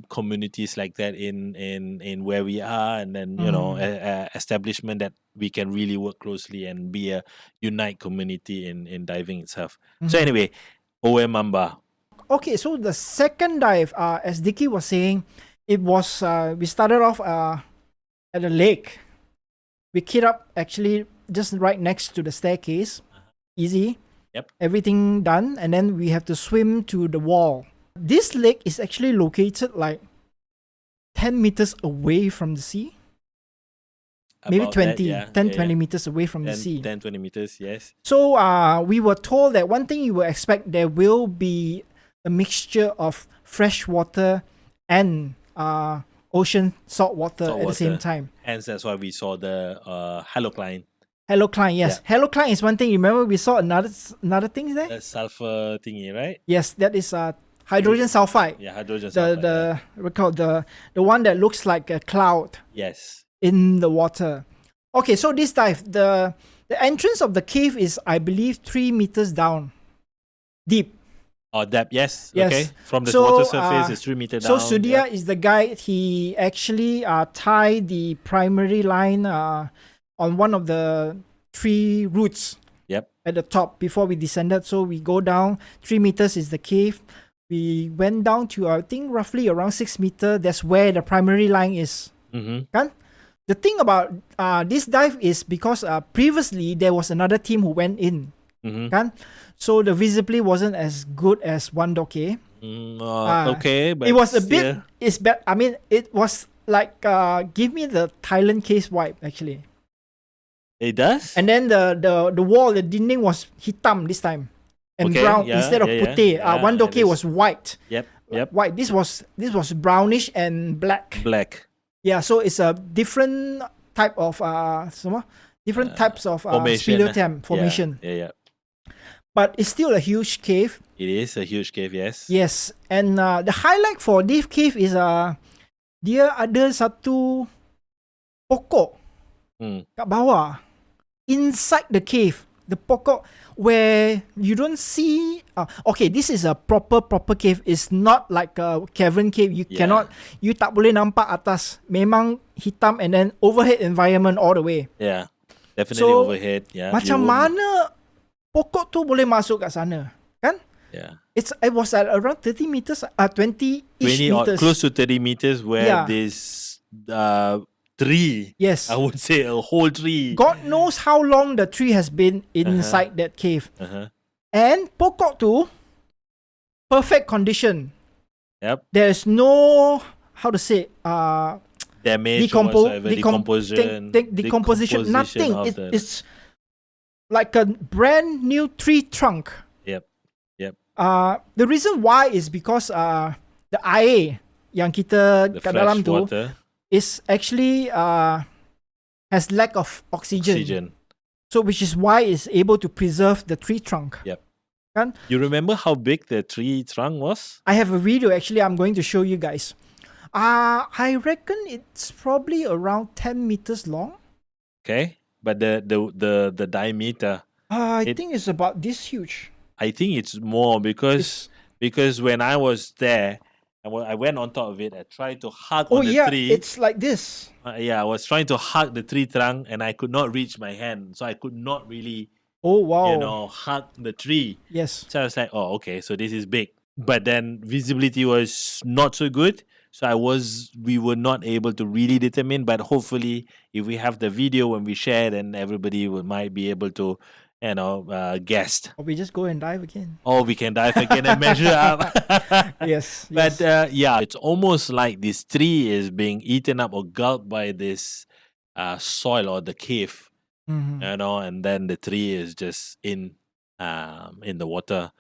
communities like that in where we are, and then establishment that we can really work closely and be a unite community in diving itself. So anyway, Oe Mamba. Okay, so the second dive, as Dicky was saying, it was we started off at a lake. We keyed up actually just right next to the staircase. Easy. Yep. Everything done, and then we have to swim to the wall. This lake is actually located like 10 meters away from the sea. Maybe 20 meters away from the sea. 10, 20 meters, yes. So we were told that one thing you will expect, there will be a mixture of fresh water and ocean salt water at the same time. Hence, that's why we saw the halocline. Halocline, yes. Yeah. Halocline is one thing. Remember, we saw another thing there? The sulfur thingy, right? Yes, that is hydrogen sulfide. Yeah, hydrogen sulfide. The one that looks like a cloud. Yes. In the water. Okay, so this dive, the entrance of the cave is, I believe, 3 meters down, deep. Oh, depth, yes. Okay. From the water surface, it's 3 meters down. So Sudhir is the guide. He actually tied the primary line on one of the tree roots. Yep. At the top before we descended. So we go down. 3 meters is the cave. We went down to, I think, roughly around 6 meters. That's where the primary line is. Kan? The thing about this dive is because previously there was another team who went in. Kan? So the visibility wasn't as good as Wandoke. Okay, but it was a bit. It's bad. I mean, it was like give me the Thailand case vibe actually. It does. And then the wall, the dinding was hitam this time, and brown instead of putih. Wandoke was white. Yep. White. This was brownish and black. Black. Yeah. So it's a different type of different types of formation. formation. Yeah. but it's still a huge cave. It is a huge cave, yes. Yes, and the highlight for this cave is dia ada satu pokok kat bawah inside the cave. The pokok where you don't see. Okay, this is a proper cave. It's not like a cavern cave. You tak boleh nampak atas. Memang hitam and then overhead environment all the way. Yeah, definitely overhead. Yeah. Macam mana pokok tu boleh masuk kat sana, kan? Yeah. It was at around 30 meters, 20-ish 20 meters. or close to 30 meters where this tree, yes, I would say a whole tree. God knows how long the tree has been inside that cave. And pokok tu, perfect condition. Yep. There's no, how to say, damage decomposition, nothing. It's like a brand new tree trunk. Yep. The reason why is because the air yang kita kat dalam tu is actually has lack of oxygen. So which is why it's able to preserve the tree trunk. Yep. Kan? You remember how big the tree trunk was? I have a video actually. I'm going to show you guys. I reckon it's probably around 10 meters long. Okay, but the diameter. I think it's about this huge. I think it's more because when I was there, I went on top of it. I tried to hug on the tree. It's like this. I was trying to hug the tree trunk and I could not reach my hand, so I could not really. Oh wow! Hug the tree. Yes. So I was like, oh, okay, so this is big. But then visibility was not so good. So we were not able to really determine. But hopefully, if we have the video when we share, then everybody might be able to, guess. Or we just go and dive again. Or we can dive again and measure up. Yes. But it's almost like this tree is being eaten up or gulped by this soil or the cave. And then the tree is just in the water.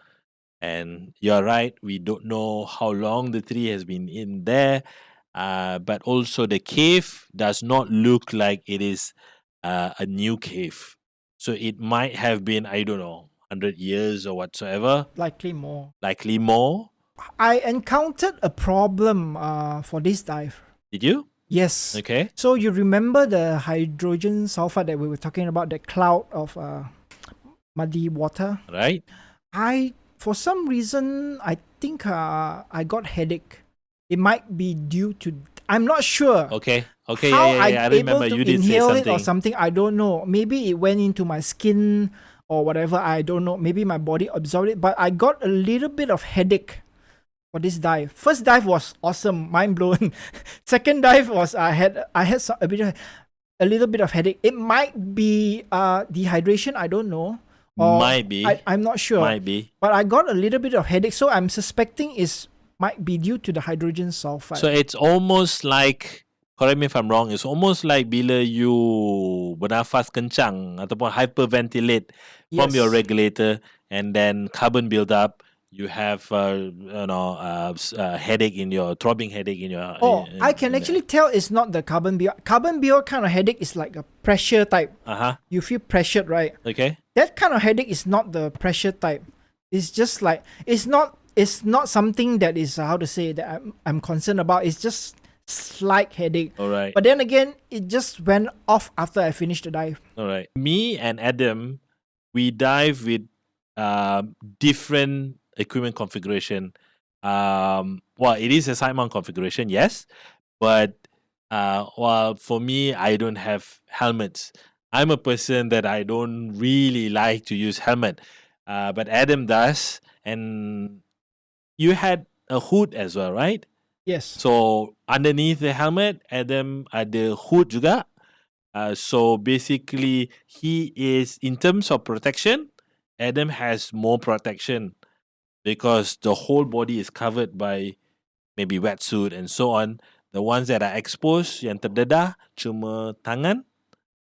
And you're right, we don't know how long the tree has been in there, but also the cave does not look like it is a new cave. So it might have been, I don't know, 100 years or whatsoever. Likely more. I encountered a problem for this dive. Did you? Yes. Okay. So you remember the hydrogen sulfide that we were talking about, the cloud of muddy water? Right. For some reason, I think I got headache. It might be due to, I'm not sure. Okay. How I remember able to you did say inhale something. it or something, I don't know. Maybe it went into my skin or whatever, I don't know. Maybe my body absorbed it, but I got a little bit of headache for this dive. First dive was awesome, mind blown. Second dive was I had a little bit of headache. It might be dehydration, I don't know. Or might be. I'm not sure. Might be. But I got a little bit of headache, so I'm suspecting might be due to the hydrogen sulfide. So it's almost like, correct me if I'm wrong, it's almost like bila you bernafas kencang ataupun hyperventilate from your regulator and then carbon build up, you have headache in your throbbing headache in your. I can actually tell it's not the carbon BO. Carbon BO kind of headache is like a pressure type. You feel pressured, right? Okay. That kind of headache is not the pressure type. It's just like it's not something that is how to say that I'm concerned about. It's just slight headache. All right. But then again, it just went off after I finished the dive. All right. Me and Adam, we dive with different equipment configuration. It is a side mount configuration, yes, but for me, I don't have helmets. I'm a person that I don't really like to use helmet, but Adam does, and you had a hood as well, right? Yes. So underneath the helmet, Adam ada hood juga. So basically, he is, in terms of protection, Adam has more protection because the whole body is covered by maybe wetsuit and so on. The ones that are exposed, yang terdedah, cuma tangan,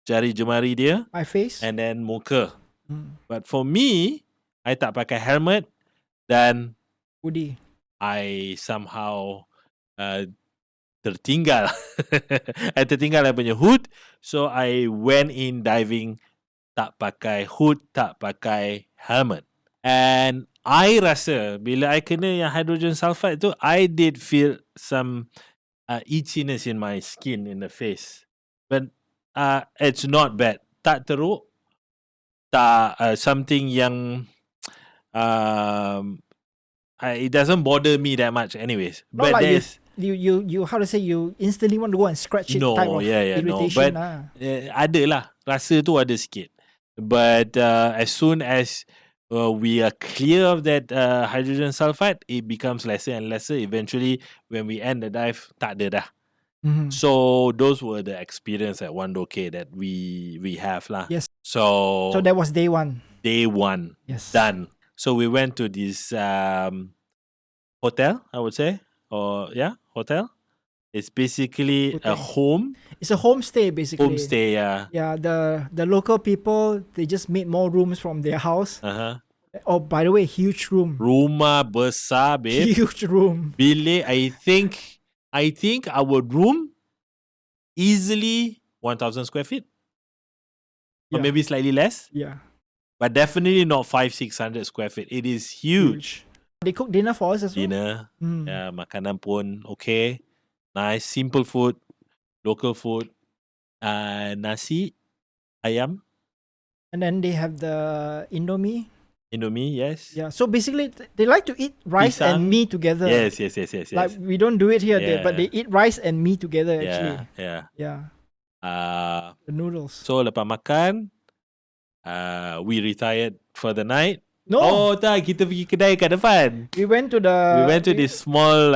jari jemari dia, my face, and then muka. But for me, I tak pakai helmet dan hoodie. I somehow tertinggal. I tertinggal I punya hood, so I went in diving tak pakai hood, tak pakai helmet. And I rasa bila I kena yang hydrogen sulfide tu, I did feel some itchiness in my skin, in the face. But it's not bad. Tak teruk, tak something yang it doesn't bother me that much anyways. Not But like there's you how to say, you instantly want to go and scratch it no, type of no. irritation. But ada lah, rasa tu ada sikit. But as soon as we are clear of that hydrogen sulfide, it becomes lesser and lesser. Eventually, when we end the dive, tak ada dah. Mhm. So those were the experience at Wandoke that we have lah. Yes. So So that was day one. day one Yes. done. So we went to this hotel, I would say, or hotel. It's basically a Buteng. home. It's a homestay basically. Homestay, yeah. Yeah, the local people, they just made more rooms from their house. Uh-huh. Oh, by the way, huge room. Rumah besar, babe. Huge room. Bilik, I think our room easily 1,000 square feet. Or Yeah. maybe slightly less. Yeah. But definitely not 500-600 square feet. It is huge. They cook dinner for us as well. Dinner, Mm. yeah, makanan pun okay. Nice, simple food, local food. Nasi, ayam, And then they have the Indomie. Indomie, yes. Yeah. So basically, they like to eat rice Pisang. and meat together. Yes. Like we don't do it here, but Yeah. they eat rice and meat together actually. Yeah. Yeah. Uh, The noodles. so lepas makan, we retired for the night. No. Oh tak, kita pergi kedai kat depan. We went to this small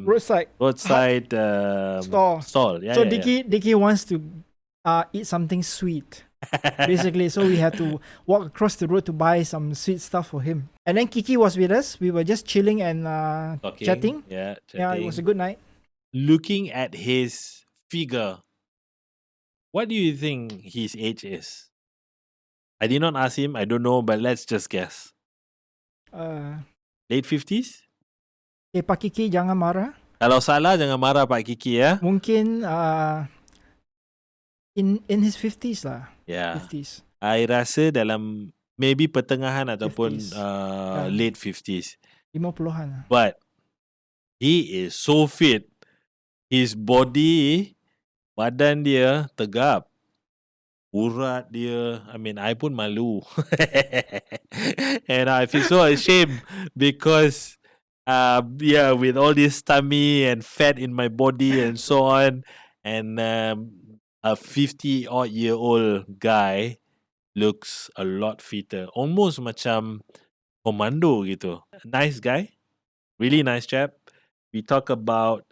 roadside stall. Yeah, so yeah, Dicky wants to eat something sweet. Basically, so we had to walk across the road to buy some sweet stuff for him. And then Kiki was with us. We were just chilling and Talking, chatting. Yeah, Yeah, it was a good night. Looking at his figure, what do you think his age is? I did not ask him. I don't know, but let's just guess. Late 50s? Pak Kiki jangan marah. Kalau salah, jangan marah Pak Kiki ya. Mungkin in his 50s lah. Yeah. 50s. I rasa dalam maybe pertengahan ataupun 50s. late 50s. 50-an lah. But he is so fit. His body, badan dia tegap. Urat dia, I mean, I pun malu. And I feel so ashamed because, with all this tummy and fat in my body and so on, and a 50-odd-year-old guy looks a lot fitter. Almost macam commando gitu. Nice guy. Really nice chap. We talk about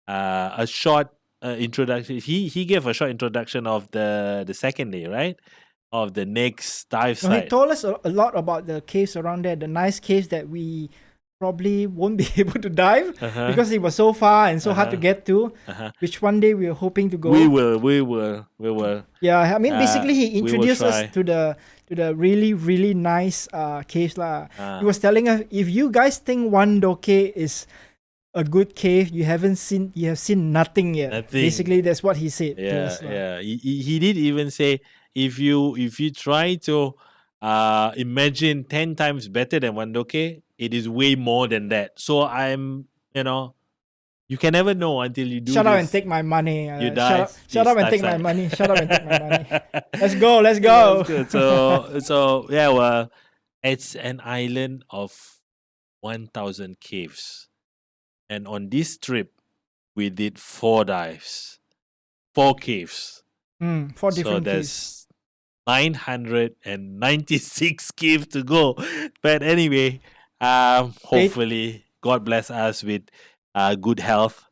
a short introduction. He gave a short introduction of the second day, right? Of the next dive So he site. told us a lot about the caves around there, the nice caves that we probably won't be able to dive because it was so far and so hard to get to. Which one day we are hoping to go. We will. Yeah, I mean basically he we will introduced us try. to the really nice caves lah. He was telling us, if you guys think Wandoke is a good cave, you have seen nothing yet. Nothing. Basically, that's what he said to Yeah, us. lah. yeah. He did even say if you try to imagine 10 times better than Wandoke, it is way more than that. So I'm, you can never know until you do. Shut up this. and take my money. You dive. Shut up and take my money. Shut up and take my money. Let's go. Let's go. That's good. So yeah, well, it's an island of 1,000 caves, and on this trip, we did 4 dives, 4 caves. 4 So different caves. there's 996 caves to go. But anyway, hopefully God bless us with good health,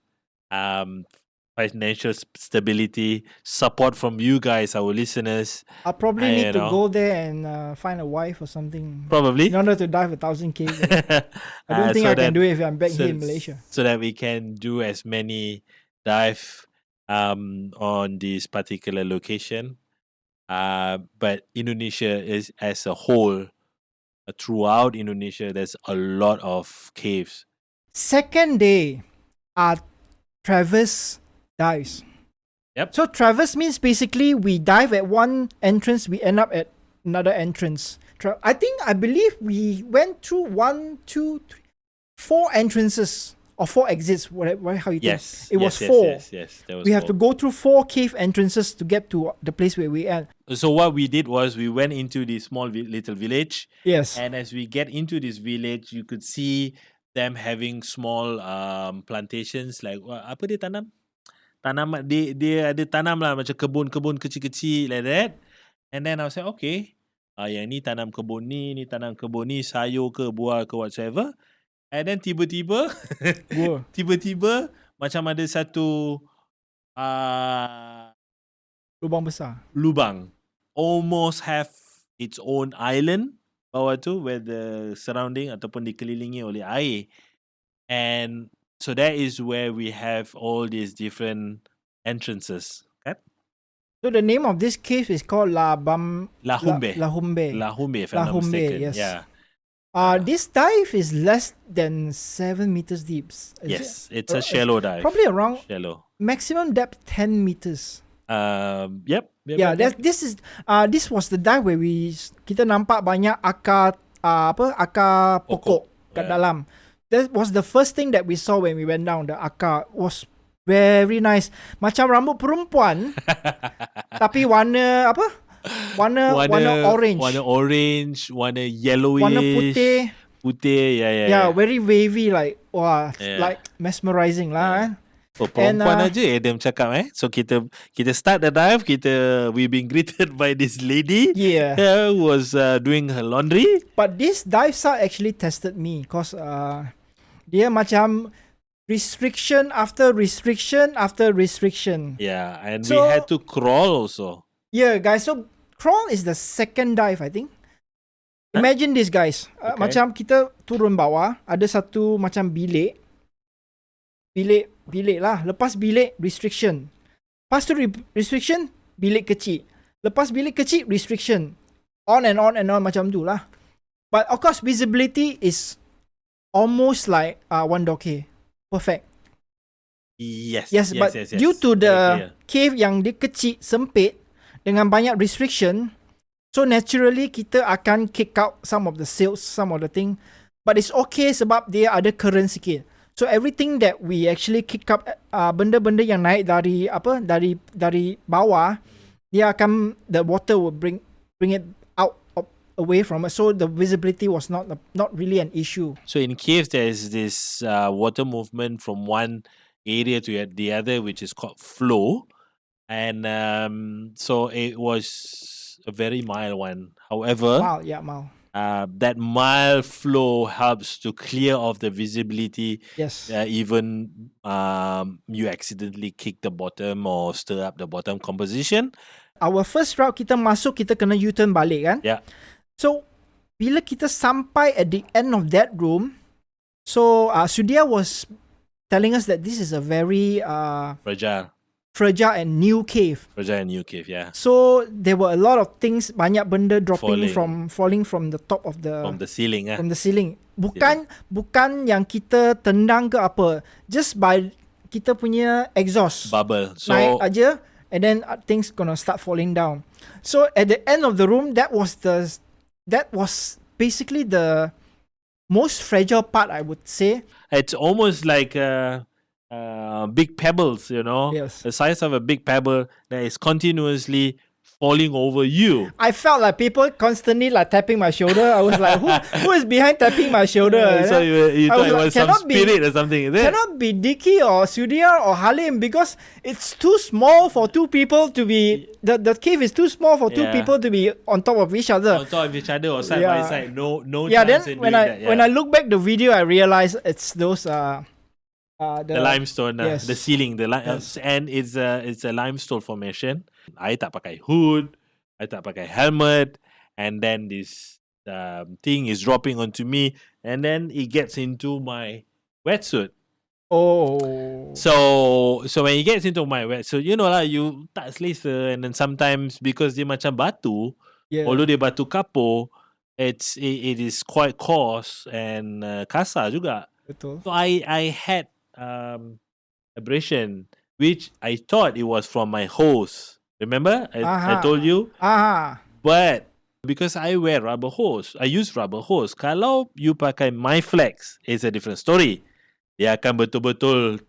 financial stability, support from you guys, our listeners. I'll probably I need to know. go there and find a wife or something Probably. in order to dive 1,000 caves. I don't think so I can that- do it if I'm back so, here in Malaysia. so that we can do as many dive on this particular location. But Indonesia is as a whole, throughout Indonesia, there's a lot of caves. Second day are traverse dives. Yep. So traverse means basically we dive at one entrance, we end up at another entrance. I believe we went through 1, 2, 3, 4 entrances or 4 exits. Whatever how you Yes. think. It was yes, 4. Yes. There was We have four. to go through 4 cave entrances to get to the place where we at. So what we did was we went into this small little village, Yes. and as we get into this village, you could see them having small plantations like apa dia tanam? Tanam dia ada tanam lah macam kebun-kebun kecil-kecil like that. And then I was like, okay, yang ni tanam kebun ni tanam kebun ni, sayur ke buah ke whatsoever. And then tiba-tiba Gua. tiba-tiba macam ada satu Lubang besar. lubang almost have its own island bawah tu where the surrounding ataupun dikelilingi oleh air. And so that is where we have all these different entrances, kan? So the name of this cave is called La Humbe. La Humbe. La Humbe, if I'm La not Humbe, mistaken. yes. Yeah. This dive is less than 7 meters deep. Yes, it's a shallow dive. Probably around Shallow. maximum depth 10 meters. Yep. Yeah, this was the dive where kita nampak banyak akar pokok kat Yeah. dalam. That was the first thing that we saw when we went down. The akar was very nice. Macam rambut perempuan tapi warna apa? Warna orange. Warna orange, warna yellowish. Warna putih. Putih, Yeah, very wavy, like wah, Yeah. like mesmerizing lah. Oh, perempuan And, aja Adam cakap So kita start the dive, we being greeted by this lady Yeah. who was doing her laundry. But this dive site actually tested me because dia macam restriction after restriction after restriction. Yeah, and we So- had to crawl also. Yeah, guys. So crawl is the second dive, I think. Imagine this, guys. Okay. Macam kita turun bawah, ada satu macam bilik lah. Lepas bilik restriction. Lepas tu restriction, bilik kecil. Lepas bilik kecil restriction. On and on macam tu lah. But of course visibility is almost like Wandoke. Perfect. Yes, But due to Very the clear. cave yang dia kecil, sempit dengan banyak restriction, so naturally kita akan kick out some of the sails, some of the thing. But it's okay sebab dia ada current sikit. So everything that we actually kick up, benda-benda yang naik dari bawah, dia akan, the water will bring it out away from us. So the visibility was not really an issue. So in caves, there is this water movement from one area to the other, which is called flow, and so it was a very mild one. However, Mild. that mild flow helps to clear off the visibility. Yes. Even you accidentally kick the bottom or stir up the bottom composition. Our first route kita masuk, kita kena U-turn balik kan? Yeah. So bila kita sampai at the end of that room, so Sudia was telling us that this is a very fragile and new cave. Fragile and new cave, yeah. So there were a lot of things, banyak benda dropping Falling. falling from the top of From the ceiling, from the ceiling. Bukan yang kita tendang ke apa, just by kita punya exhaust bubble. naik So aja, and then things gonna start falling down. So at the end of the room, that was basically the most fragile part, I would say. it's almost like big pebbles, Yes. the size of a big pebble that is continuously falling over you. I felt like people constantly like tapping my shoulder. I was like, who is behind tapping my shoulder? So you I thought was it like, was some cannot be- spirit or something, is it? Cannot be Dicky or Sudia or Halim because it's too small for two people to be. The cave is too small for two Yeah. people to be on top of each other. On top of each other or side Yeah. by side. No Yeah, then chance in when doing that. when I look back the video, I realized it's those the limestone, yes. the ceiling, Yes. and it's a limestone formation. I tak pakai hood, I tak pakai helmet, and then this thing is dropping onto me, and then it gets into my wetsuit. Oh. So when it gets into my wetsuit, lah, you tak selesa, and then sometimes because dia macam batu, Yeah. although dia batu kapur, it is quite coarse and kasar juga. Betul. So I had abrasion, which I thought it was from my hose. Remember? I told you? Ah. But Because I wear rubber hose. I use rubber hose. Kalau you pakai my flex, it's a different story. Dia akan betul-betul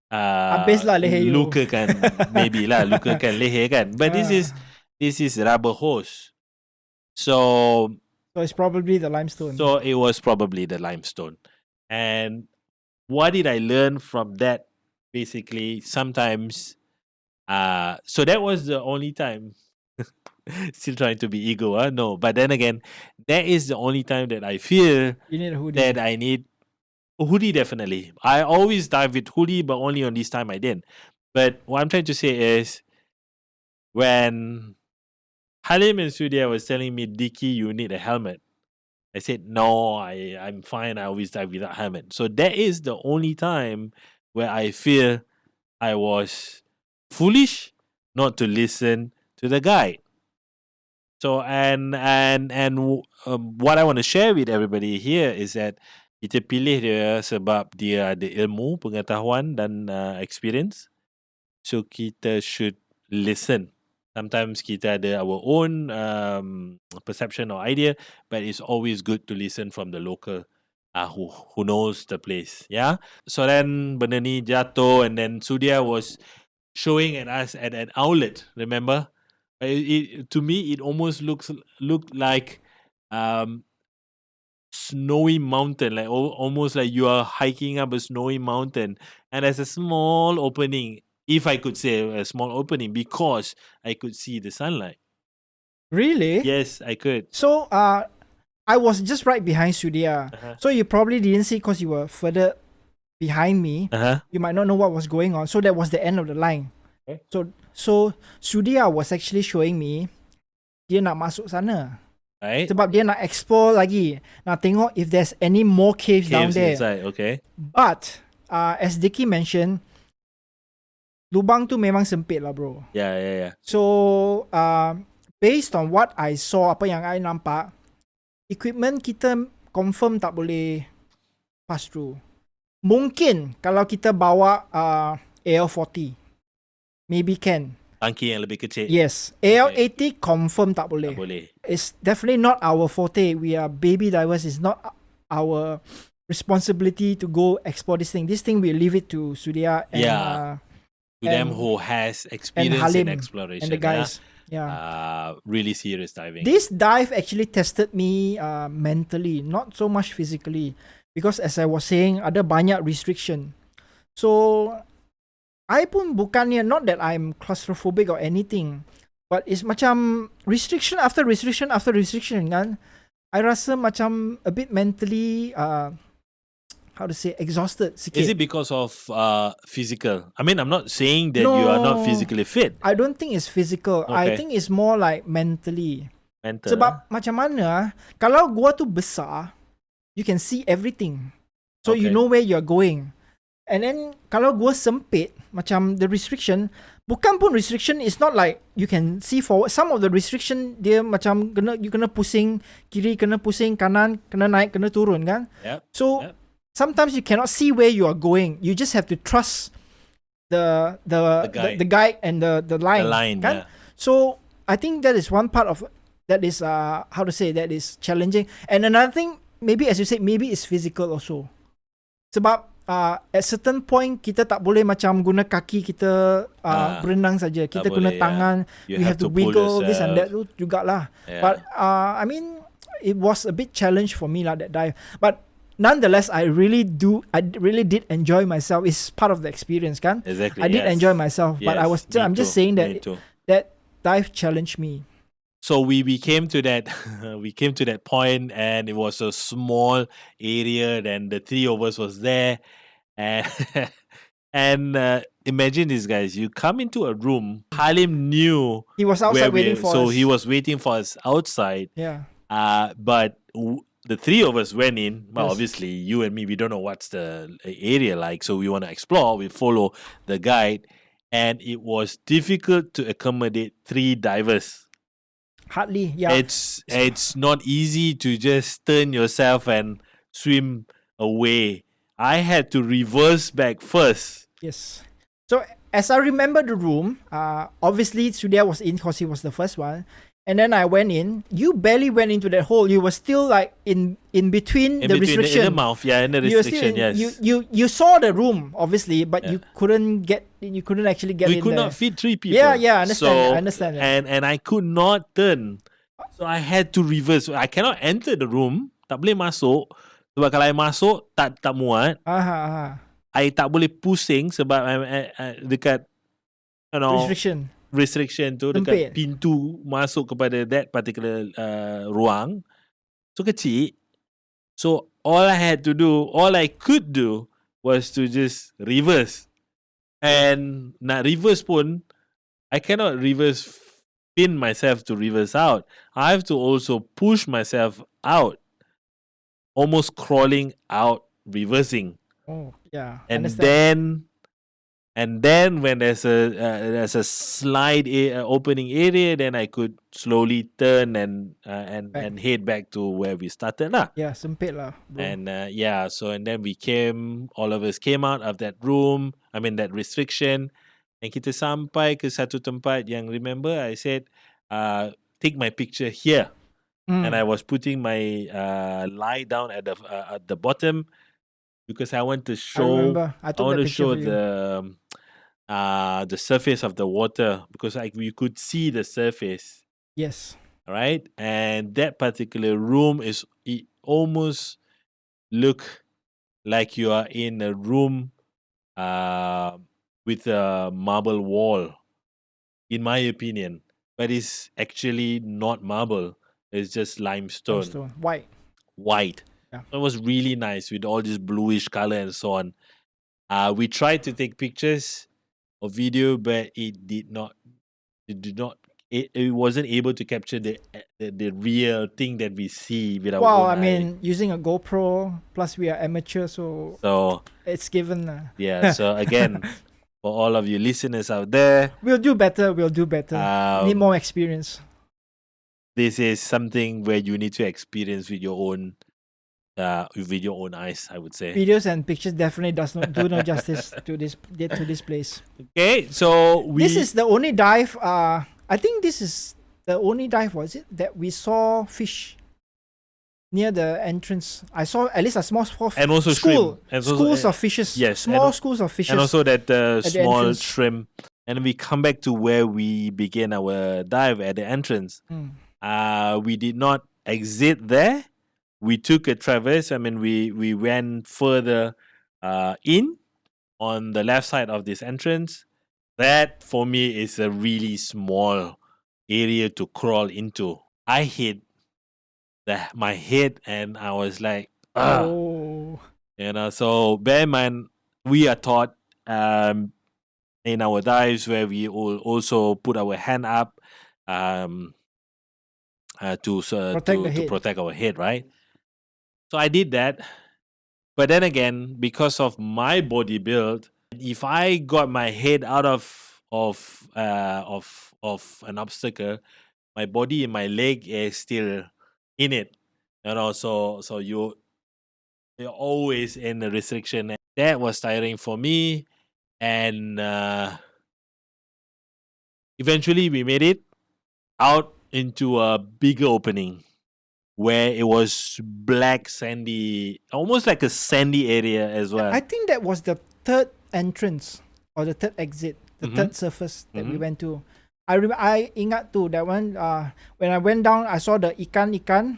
Habislah leher you. lukakan maybe lah lukakan leher kan. But this is rubber hose. So it's probably the limestone. So it was probably the limestone. And what did I learn from that? Basically, sometimes so that was the only time. Still trying to be ego, no. But then again, that is the only time that I feel You need a hoodie. that I need a hoodie. Definitely, I always dive with hoodie, but only on this time I didn't. But what I'm trying to say is, when Halim and Sudia was telling me, Dicky, you need a helmet, I said, no, I'm fine. I always dive without helmet. So that is the only time where I feel I was foolish not to listen to the guide. So what I want to share with everybody here is that kita pilih dia sebab dia ada ilmu, pengetahuan dan experience. So kita should listen. Sometimes kita ada our own perception or idea, but it's always good to listen from the local who knows the place. Yeah. So then benda ni jatuh, and then Sudia was showing at us at an outlet. Remember? To me, it almost looked like snowy mountain, like almost like you are hiking up a snowy mountain, and there's a small opening. If I could say a small opening, because I could see the sunlight. Really? Yes, I could. So I was just right behind Sudia. So you probably didn't see because you were further behind me. You might not know what was going on. So that was the end of the line. Okay. So Sudia was actually showing me dia nak masuk sana. Right. Sebab dia nak explore lagi. Nak tengok if there's any more caves down there. Inside, okay. But as Dicky mentioned, lubang tu memang sempit lah, bro. Yeah. So based on what I saw, apa yang I nampak, equipment kita confirm tak boleh pass through. Mungkin kalau kita bawa AL40, maybe can. Tangki yang lebih kecil. Yes. AL80 confirm tak boleh. Tak boleh. It's definitely not our forte. We are baby divers. It's not our responsibility to go explore this thing. This thing we leave it to Sudia and to them who has experience in exploration. And the guys. Really serious diving. This dive actually tested me mentally, not so much physically. Because as I was saying, ada banyak restriction. So, I pun bukannya, not that I'm claustrophobic or anything, but it's macam restriction after restriction after restriction kan. I rasa macam a bit mentally, how to say, exhausted sikit. Is it because of physical? I mean, I'm not saying that you are not physically fit. I don't think it's physical. Okay. I think it's more like mentally. Mental. Sebab macam mana, kalau gua tu besar, you can see everything. So you know where you're going. And then kalau gua sempit, macam the restriction, bukan pun restriction, it's not like you can see forward. Some of the restriction, dia macam you kena pusing kiri, kena pusing kanan, kena naik, kena turun kan. So sometimes you cannot see where you are going. You just have to trust the guide and the line. The line, kan? So I think that is one part of that is how to say, that is challenging. And another thing, maybe as you said, maybe it's physical also. Sebab at certain point kita tak boleh macam guna kaki kita berenang saja. Kita guna tangan. You have to wiggle this and that tu jugalah. But I mean, it was a bit challenge for me lah, that dive. But nonetheless, I really did enjoy myself. It's part of the experience, kan? Exactly. I did enjoy myself, but I'm just saying that that dive challenged me. So we came to that point, and it was a small area, and the three of us was there, and imagine this, guys. You come into a room. Halim knew he was outside waiting for us. So he was waiting for us outside. Yeah. But the three of us went in. Well, obviously, you and me, we don't know what's the area like, so we want to explore. We follow the guide, and it was difficult to accommodate three divers. Hardly, yeah. It's not easy to just turn yourself and swim away. I had to reverse back first. Yes. So as I remember the room, obviously Sudia was in because he was the first one, And then I went in. You barely went into that hole. You were still like in between In the between restriction. in the mouth, in the You were still restriction, in, yes. you saw the room obviously, but Yeah. you couldn't actually get We in could there. not fit 3 people. Yeah, I understand. So, I understand that. and I could not turn. So I had to reverse. I cannot enter the room. Tak boleh masuk. Sebab kalau I masuk, tak muat. Aha. I tak boleh pusing sebab dekat restriction tu dekat Sempit. pintu masuk kepada that particular ruang. So kecil. So all I could do was to just reverse. And nak reverse pun, I cannot pin myself to reverse out. I have to also push myself out, almost crawling out, reversing. Oh, yeah. And Understand. then when there's a slide opening area, then I could slowly turn and head back to where we started lah. Yeah, sempit lah, bro. And so and then all of us came out of that room. I mean that restriction. And kita sampai ke satu tempat yang remember I said, take my picture here. And I was putting my lie down at the bottom because I want to show. I remember. I want to took that show picture the surface of the water because we could see the surface. Yes. Right, and that particular room it almost look like you are in a room with a marble wall, in my opinion. But it's actually not marble. It's just limestone. White. Yeah. So it was really nice with all this bluish color and so on. We tried to take pictures or video, but it did not. It wasn't able to capture the real thing that we see with our own eye. mean, using a GoPro, plus we are amateur, so it's given. Yeah, so again, for all of you listeners out there, we'll do better. Need more experience. This is something where you need to experience with your own eyes, I would say. Videos and pictures definitely do no justice to this place. Okay, so this is the only dive. I think this is the only dive, was it, that we saw fish near the entrance. I saw at least a small and also school, shrimp. And schools of fishes. Yes, small schools of fishes. And also that small entrance. shrimp. And we come back to where we began our dive at the entrance. We did not exit there. We took a traverse. I mean, we went further in on the left side of this entrance. That for me is a really small area to crawl into. I hit my head and I was like, oh. So bear in mind, we are taught in our dives where we will also put our hand up to protect our head, right? So I did that. But then again, because of my body build, if I got my head out of an obstacle, my body and my leg is still in it. So you're always in the restriction. That was tiring for me. And eventually we made it out into a bigger opening where it was black, sandy, almost like a sandy area as well. I think that was the third entrance or the third exit, the third surface that we went to. I ingat too that one. When I went down, I saw the ikan,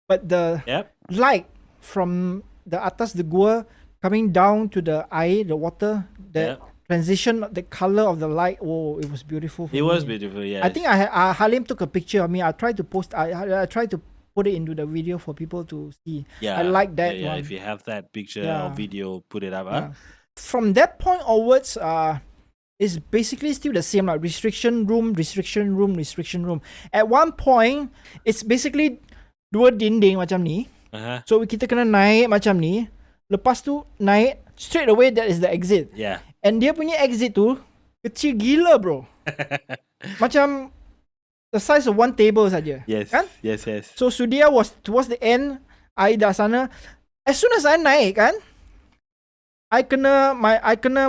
but the light from the atas the gua coming down to the air, the water, the transition, the color of the light. Oh, it was beautiful. It was beautiful. Yeah. I think Halim took a picture of me. I tried to post. I tried to put it into the video for people to see. Yeah, I like that one. If you have that picture or video, put it up. Yeah. From that point onwards, it's basically still the same, like restriction room. At one point, it's basically dua dinding macam ni. So kita kena naik macam ni. Lepas tu naik straight away, that is the exit. Yeah. And dia punya exit tu kecil gila, bro. Macam the size of one table saja. Yes. Kan? Yes. So Sudia was towards the end. I dah sana. As soon as I naik kan, I kena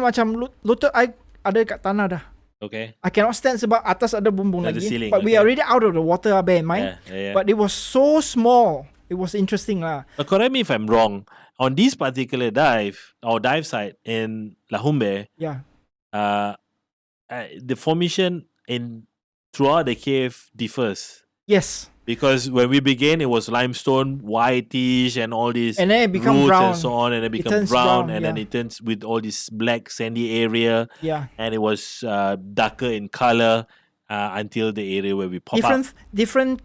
macam lutut I ada kat tanah dah. Okay. I cannot stand sebab atas ada bumbung The lagi. ceiling, But we okay. are already out of the water, bear in mind. Yeah. But it was so small. It was interesting lah. But correct me if I'm wrong. On this particular dive site in La Humbe, Yeah. The formation throughout the cave differs. Yes. Because when we began, it was limestone, whitish, and all these And then it become roots brown. and so on, and it becomes turns brown, brown, and then yeah. it turns with all this black sandy area, Yeah. and it was darker in color until the area where we pop up. Different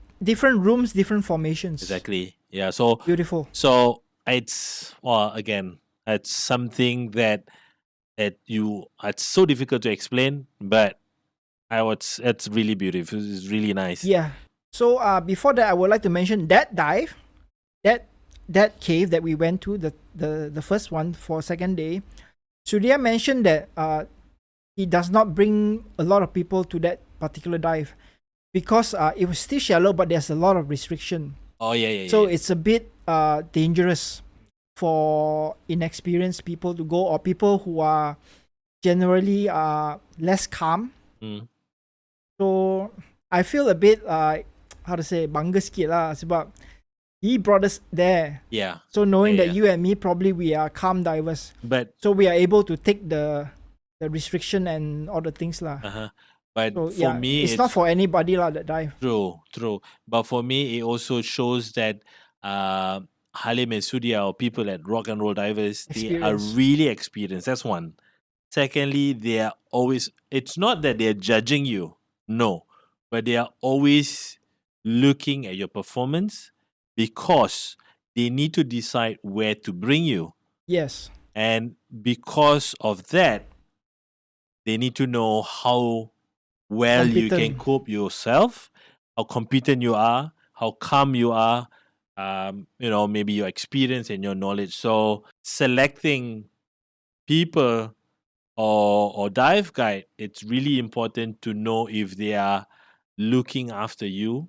rooms, different formations. Exactly. Yeah. So Beautiful. So it's again, it's something that it's so difficult to explain, but it's really beautiful. It's really nice. Yeah. So before that, I would like to mention that dive, that cave that we went to, the first one for second day. Surya mentioned that he does not bring a lot of people to that particular dive because it was still shallow, but there's a lot of restriction. Oh yeah. So it's a bit dangerous for inexperienced people to go, or people who are generally less calm. Mm. So I feel a bit how to say, bangga sikit lah sebab he brought us there. Yeah. So knowing Yeah, that you and me, probably we are calm divers, But so we are able to take the restriction and all the things lah. but So for me, it's not for anybody lah that dive. true. But for me, it also shows that Halim and Sudia, or people at Rock and Roll Divers, they are Experience. really experienced. That's one. Secondly, they are always. It's not that they're judging you, no, but they are always looking at your performance because they need to decide where to bring you, Yes. and because of that, they need to know how well you can Competent. cope yourself, how competent you are, how calm you are, maybe your experience and your knowledge. So selecting people or dive guide, it's really important to know if they are looking after you.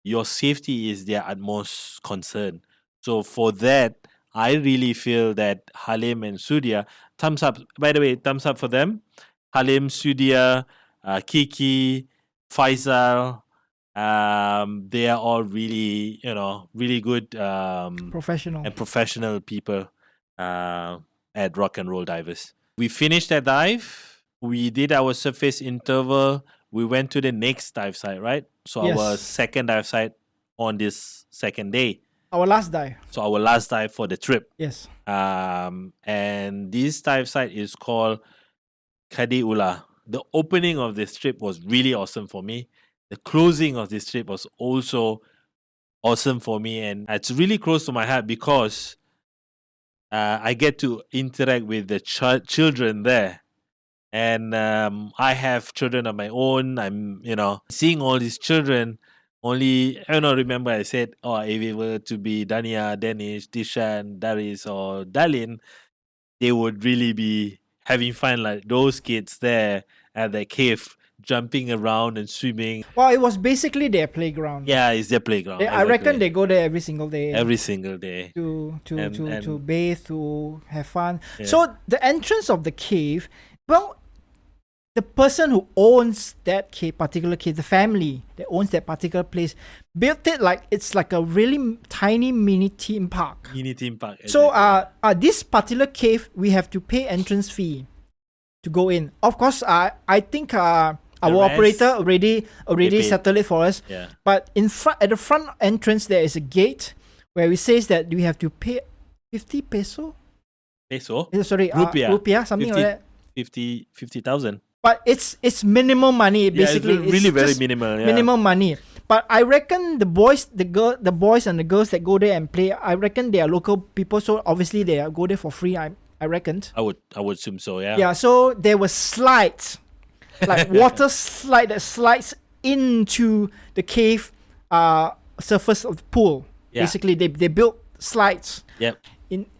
Your safety is their utmost concern. So for that, I really feel that Halim and Sudia, thumbs up. By the way, thumbs up for them. Halim, Sudia, Kiki, Faisal, they are all really, really good Professional. and professional people at Rock and Roll Divers. We finished that dive. We did our surface interval. We went to the next dive site, right? So Yes. our second dive site on this second day. Our last dive. So our last dive for the trip. Yes. And this dive site is called Kadaeula. The opening of this trip was really awesome for me. The closing of this trip was also awesome for me, and it's really close to my heart because I get to interact with the children there. And I have children of my own. I'm, seeing all these children. Only, remember I said, if it were to be Dania, Danish, Dishan, Daris, or Dalin, they would really be having fun like those kids there at the cave, jumping around and swimming. Well, it was basically their playground. Yeah, it's their playground. I reckon exactly. they go there every single day. Every single day. To bathe, to have fun. Yeah. So the entrance of the cave, well, the person who owns that particular cave, the family that owns that particular place, built it like it's like a really tiny mini theme park. Mini theme park. So this particular cave, we have to pay entrance fee to go in. Of course, I think our operator already settled it for us. Yeah. But at the front entrance, there is a gate where it says that we have to pay 50 peso. Peso? Sorry, rupiah, something 50, like that. 50,000. But it's minimum money basically. Yeah, it's really very just minimal. Yeah. minimum money. But I reckon the boys and the girls that go there and play, I reckon they are local people, so obviously they go there for free. I reckoned. I would assume so. Yeah. Yeah. So there were slides, like water slide that slides into the cave surface of the pool. Yeah. Basically, they built slides. Yep.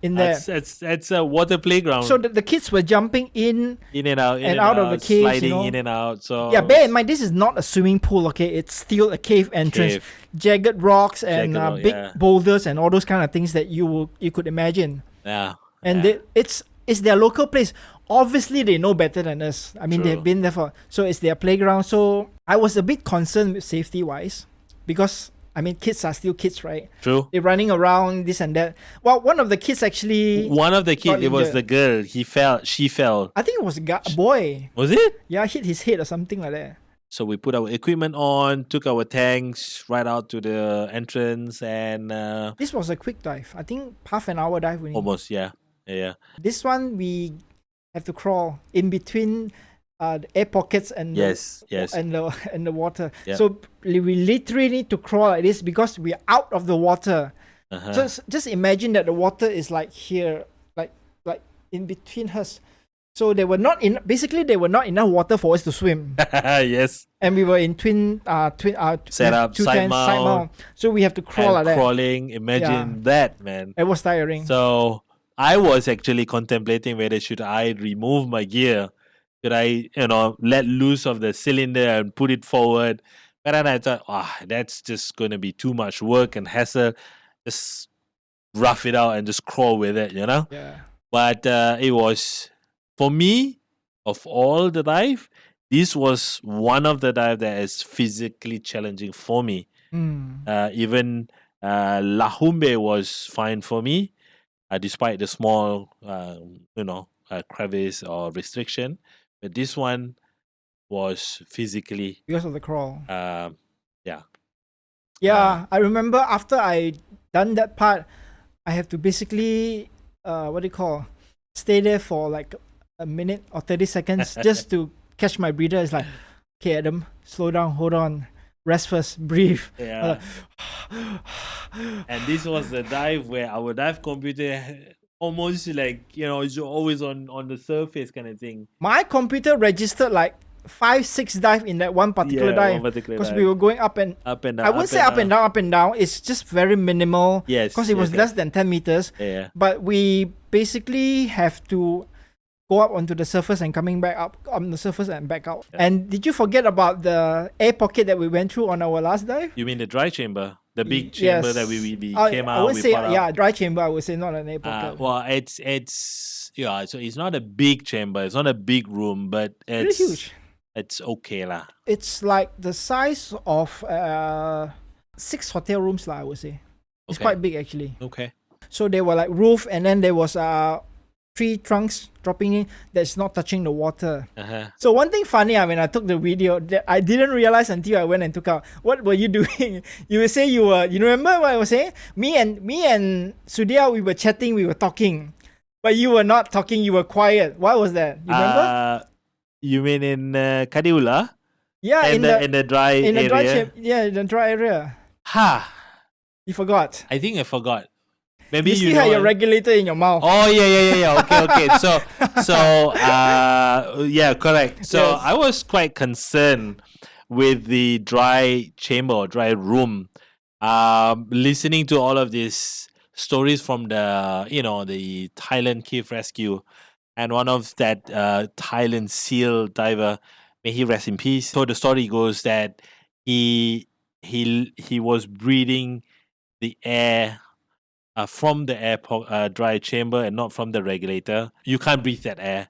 In there. It's a water playground. So the kids were jumping in and out, of the cave, sliding in and out. So yeah, bear in mind this is not a swimming pool. Okay, it's still a cave entrance. Jagged rocks and big boulders and all those kind of things that you could imagine. Yeah. And it's their local place. obviously they know better than us. I mean, True. they've been there so it's their playground. So I was a bit concerned with safety wise because I mean, kids are still kids, right? True. They're running around this and that. Well, one of the kids actually. One of the kids, got it was injured. the girl. She fell. I think it was a boy. Was it? Yeah, hit his head or something like that. So we put our equipment on, took our tanks right out to the entrance, and This was a quick dive. I think half an hour dive. almost, yeah. This one we have to crawl in between the air pockets and Yes. and the water. Yeah. So we literally need to crawl like this because we're out of the water. Uh-huh. Just imagine that the water is like here, like in between us. So there were not enough water for us to swim, Yes. and we were in Set up, two side tents, mount. So we have to crawl like And that. crawling. Imagine that, man. It was tiring. So I was actually contemplating whether should I remove my gear. Should I, let loose of the cylinder and put it forward? But then I thought, that's just going to be too much work and hassle. Just rough it out and just crawl with it, Yeah. But it was, for me, of all the dive, this was one of the dive that is physically challenging for me. Even La Humbe was fine for me, despite the small, crevice or restriction. But this one was physically, Because of the crawl. yeah. Yeah, I remember after I done that part, I have to basically stay there for like a minute or 30 seconds just to catch my breather. It's like, okay, Adam, slow down, hold on, rest first, breathe. Yeah. And this was the dive where our dive computer almost like, it's always on the surface kind of thing. My computer registered like 5-6 dive in that one particular dive because we were going up and down. I wouldn't say up and down. It's just very minimal. Yes. Because it was less than 10 meters. Yeah. But we basically have to go up onto the surface and coming back up on the surface and back out. Yeah. And did you forget about the air pocket that we went through on our last dive? You mean the dry chamber? The big chamber that we came out. I would say, part out. dry chamber. I would say not an air pocket. Well, it's so it's not a big chamber. It's not a big room, but it's pretty huge. It's okay lah. It's like the size of 6 hotel rooms lah, I would say. It's Okay. quite big actually. Okay. So there were like roof and then there was tree trunks dropping in that's not touching the water. Uh-huh. So one thing funny, when I took the video that I didn't realize until I went and took out. What were you doing? You will say you remember what I was saying? Me and Sudhir, we were chatting, we were talking. But you were not talking, you were quiet. Why was that? You remember? You mean in Kadaeula? Yeah, in the dry area. In the dry area. Ha! You forgot. I think I forgot. Maybe You still had your regulator in your mouth. Oh yeah. Okay. Yeah, correct. So Yes. I was quite concerned with the dry chamber or dry room. Listening to all of these stories from the the Thailand cave rescue, and one of that Thailand SEAL diver, may he rest in peace. So the story goes that he was breathing the air from the dry chamber and not from the regulator. You can't breathe that air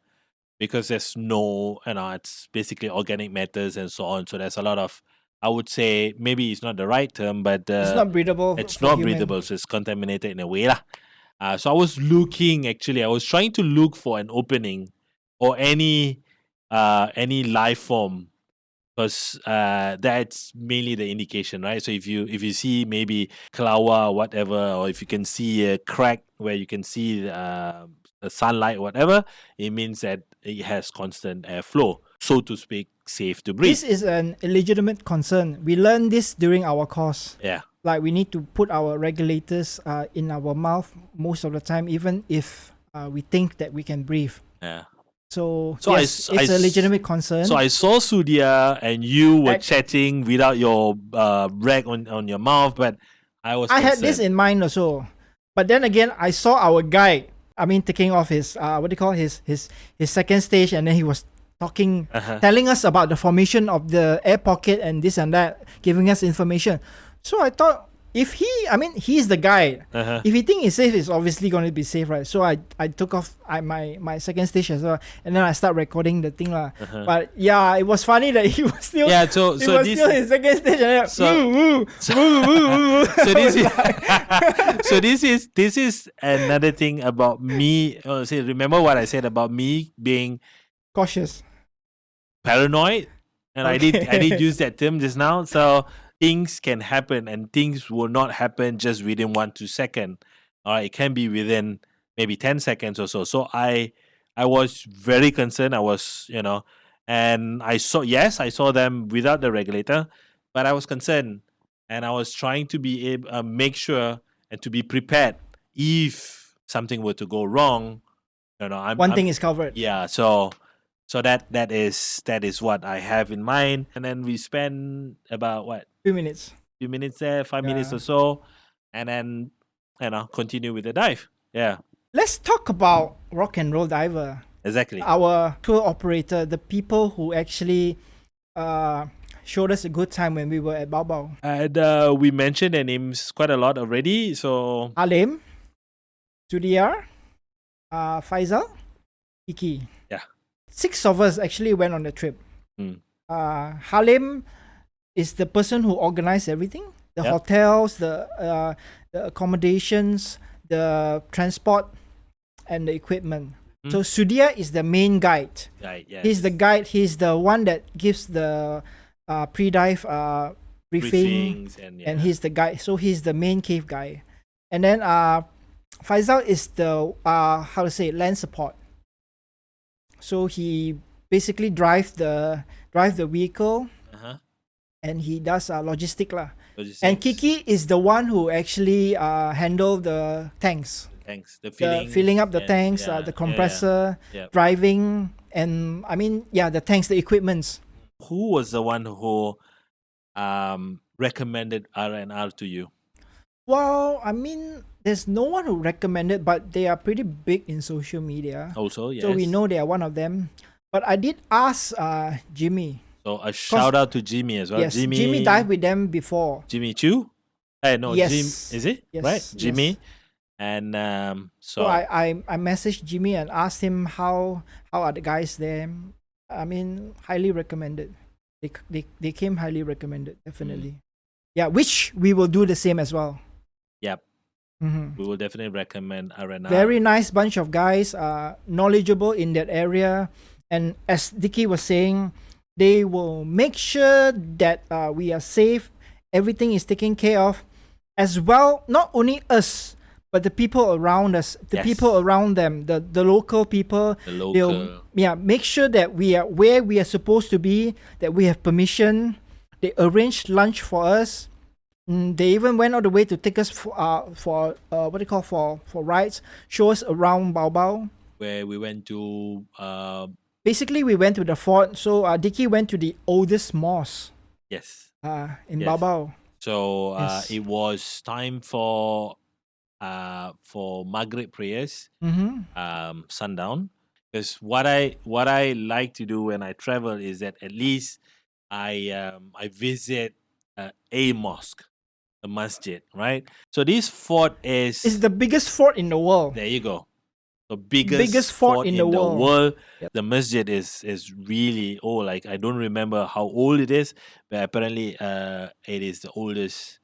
because there's no, it's basically organic matters and so on. So there's a lot of, I would say, maybe it's not the right term, but it's not breathable. It's for not human. breathable, so it's contaminated in a way lah. So I was trying to look for an opening or any life form, because that's mainly the indication, right? So if you see maybe kelawa or whatever, or if you can see a crack where you can see the sunlight or whatever, it means that it has constant airflow, so to speak, safe to breathe. This is an illegitimate concern. We learned this during our course. Yeah. Like we need to put our regulators in our mouth most of the time, even if we think that we can breathe. Yeah. So it's a legitimate concern. So I saw Sudhir and you were chatting without your rag on your mouth, but I had this in mind also. But then again, I saw our guide, taking off his his second stage, and then he was talking, telling us about the formation of the air pocket and this and that, giving us information. So I thought, he's the guide. Uh-huh. If he think it's safe, it's obviously going to be safe, right? So I took off my second stage as well, and then I start recording the thing lah. But yeah, it was funny that he was still So he was this still his second stage, and then, so this is another thing about me. Remember what I said about me being cautious. paranoid, and Okay. I did use that term just now. So things can happen, and things will not happen just within 1-2 seconds. All right, it can be within maybe 10 seconds or so. So I was very concerned. I was, and I saw them without the regulator, but I was concerned, and I was trying to be able make sure and to be prepared if something were to go wrong. One thing is covered. Yeah, so that is what I have in mind, and then we spend about what Few minutes. few minutes there, 5 minutes Yeah. or so, and then continue with the dive. Yeah, Let's talk about Rock and Roll Diver. exactly. Our tour operator, the people who actually showed us a good time when we were at Bao. And we mentioned their names quite a lot already. So Alim, Sudhir, Faisal, Iki. Yeah. 6 of us actually went on the trip. Mm. Halim is the person who organized everything. The Yep. hotels, the accommodations, the transport, and the equipment. So Sudhir is the main guide. right, yeah, He's the guide. He's the one that gives the pre-dive briefing, briefings and he's the guide. So he's the main cave guy. And then Faisal is the land support. So he basically drive the vehicle, and he does logistic lah. And Kiki is the one who actually handle the tanks. Thanks. The Filling up the and- tanks, yeah, the compressor, yeah. driving, and the tanks, the equipments. Who was the one who recommended R&R to you? Well, there's no one who recommended, but they are pretty big in social media. Also, yes. So we know they are one of them. But I did ask Jimmy. So a shout out to Jimmy as well. Yes, Jimmy dived with them before. Jimmy Chu? No, Yes. Jim, is it? Yes, Right, Jimmy. yes. And So I messaged Jimmy and asked him how are the guys there. Highly recommended. They came highly recommended, definitely. Yeah, which we will do the same as well. Yep. Mhm. We will definitely recommend R&R. Very nice bunch of guys, knowledgeable in that area, and as Dicky was saying, they will make sure that we are safe, everything is taken care of, as well. Not only us, but the people around us, the Yes. people around them, the local people. The local. They'll make sure that we are where we are supposed to be, that we have permission. They arranged lunch for us. They even went all the way to take us for rides, show us around Bao. Where we went to Basically, we went to the fort. So Dicky went to the oldest mosque yes. in Yes. Bao. So Yes. it was time for Maghrib prayers, sundown. Because what I like to do when I travel is that at least I visit a mosque, a masjid, right? So this fort It's is the biggest fort in the world. there you go. The biggest fort in the world. Yep. The masjid is really old. Like I don't remember how old it is, but apparently it is the oldest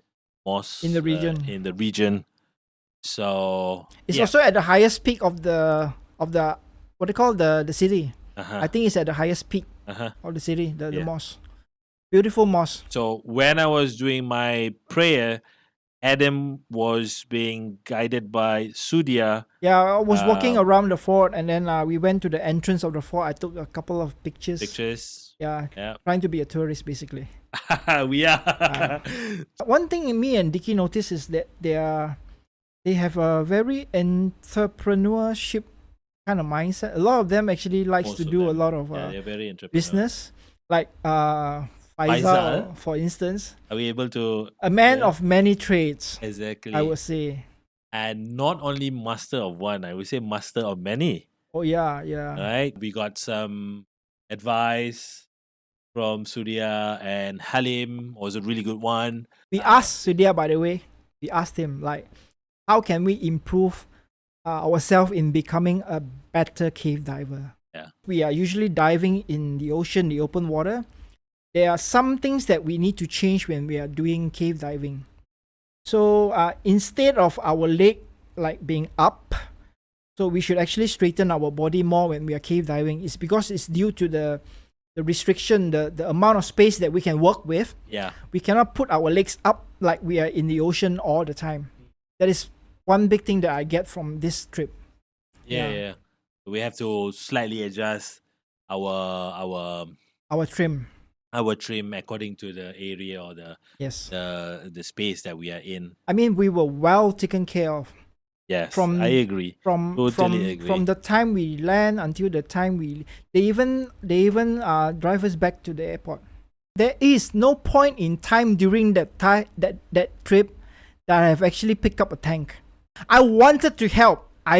mosque In the region. So It's yeah. also at the highest peak of the what they call the city. I think it's at the highest peak of the city, the Yeah. mosque. Beautiful mosque. So when I was doing my prayer, Adam was being guided by Sudhir. Yeah, I was walking Um, around the fort, and then we went to the entrance of the fort. I took a couple of pictures. Pictures. Yeah, Yeah. trying to be a tourist basically. We are. One thing me and Dicky noticed is that they have a very entrepreneurship kind of mindset. A lot of them actually likes Most to of do a them. lot of They're very entrepreneurial. business, like Faisal, Faisal. for instance, Are we able to a man Yeah. of many trades. exactly? I would say. And not only master of one, I would say master of many. Oh yeah, yeah. Right? We got some advice from Sudhir, and Halim was a really good one. We asked Sudhir, by the way. We asked him like, how can we improve ourselves in becoming a better cave diver? Yeah. We are usually diving in the ocean, the open water. There are some things that we need to change when we are doing cave diving. So instead of our leg like being up, so we should actually straighten our body more when we are cave diving. It's because it's due to the restriction, the amount of space that we can work with. Yeah. We cannot put our legs up like we are in the ocean all the time. That is one big thing that I get from this trip. Yeah. We have to slightly adjust our trim. Our trim according to the area or Yes. the space that we are in. I mean, we were well taken care of. Yes, I agree. From the time we land until the time they even drive us back to the airport. There is no point in time during that trip that I have actually picked up a tank. I wanted to help. I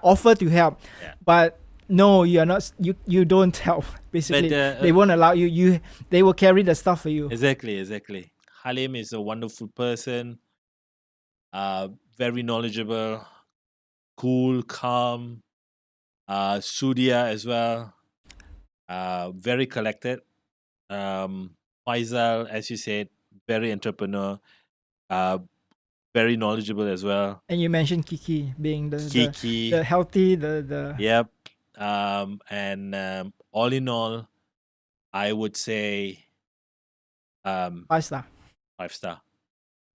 offered to help, but no, you're not. You don't help. Basically, they won't allow you. They will carry the stuff for you. Exactly. Halim is a wonderful person. Very knowledgeable, cool, calm. Sudia as well. Very collected. Faisal, as you said, very entrepreneur. Very knowledgeable as well. And you mentioned Kiki being the healthy, the Yep. And all in all, I would say 5 star. 5 star.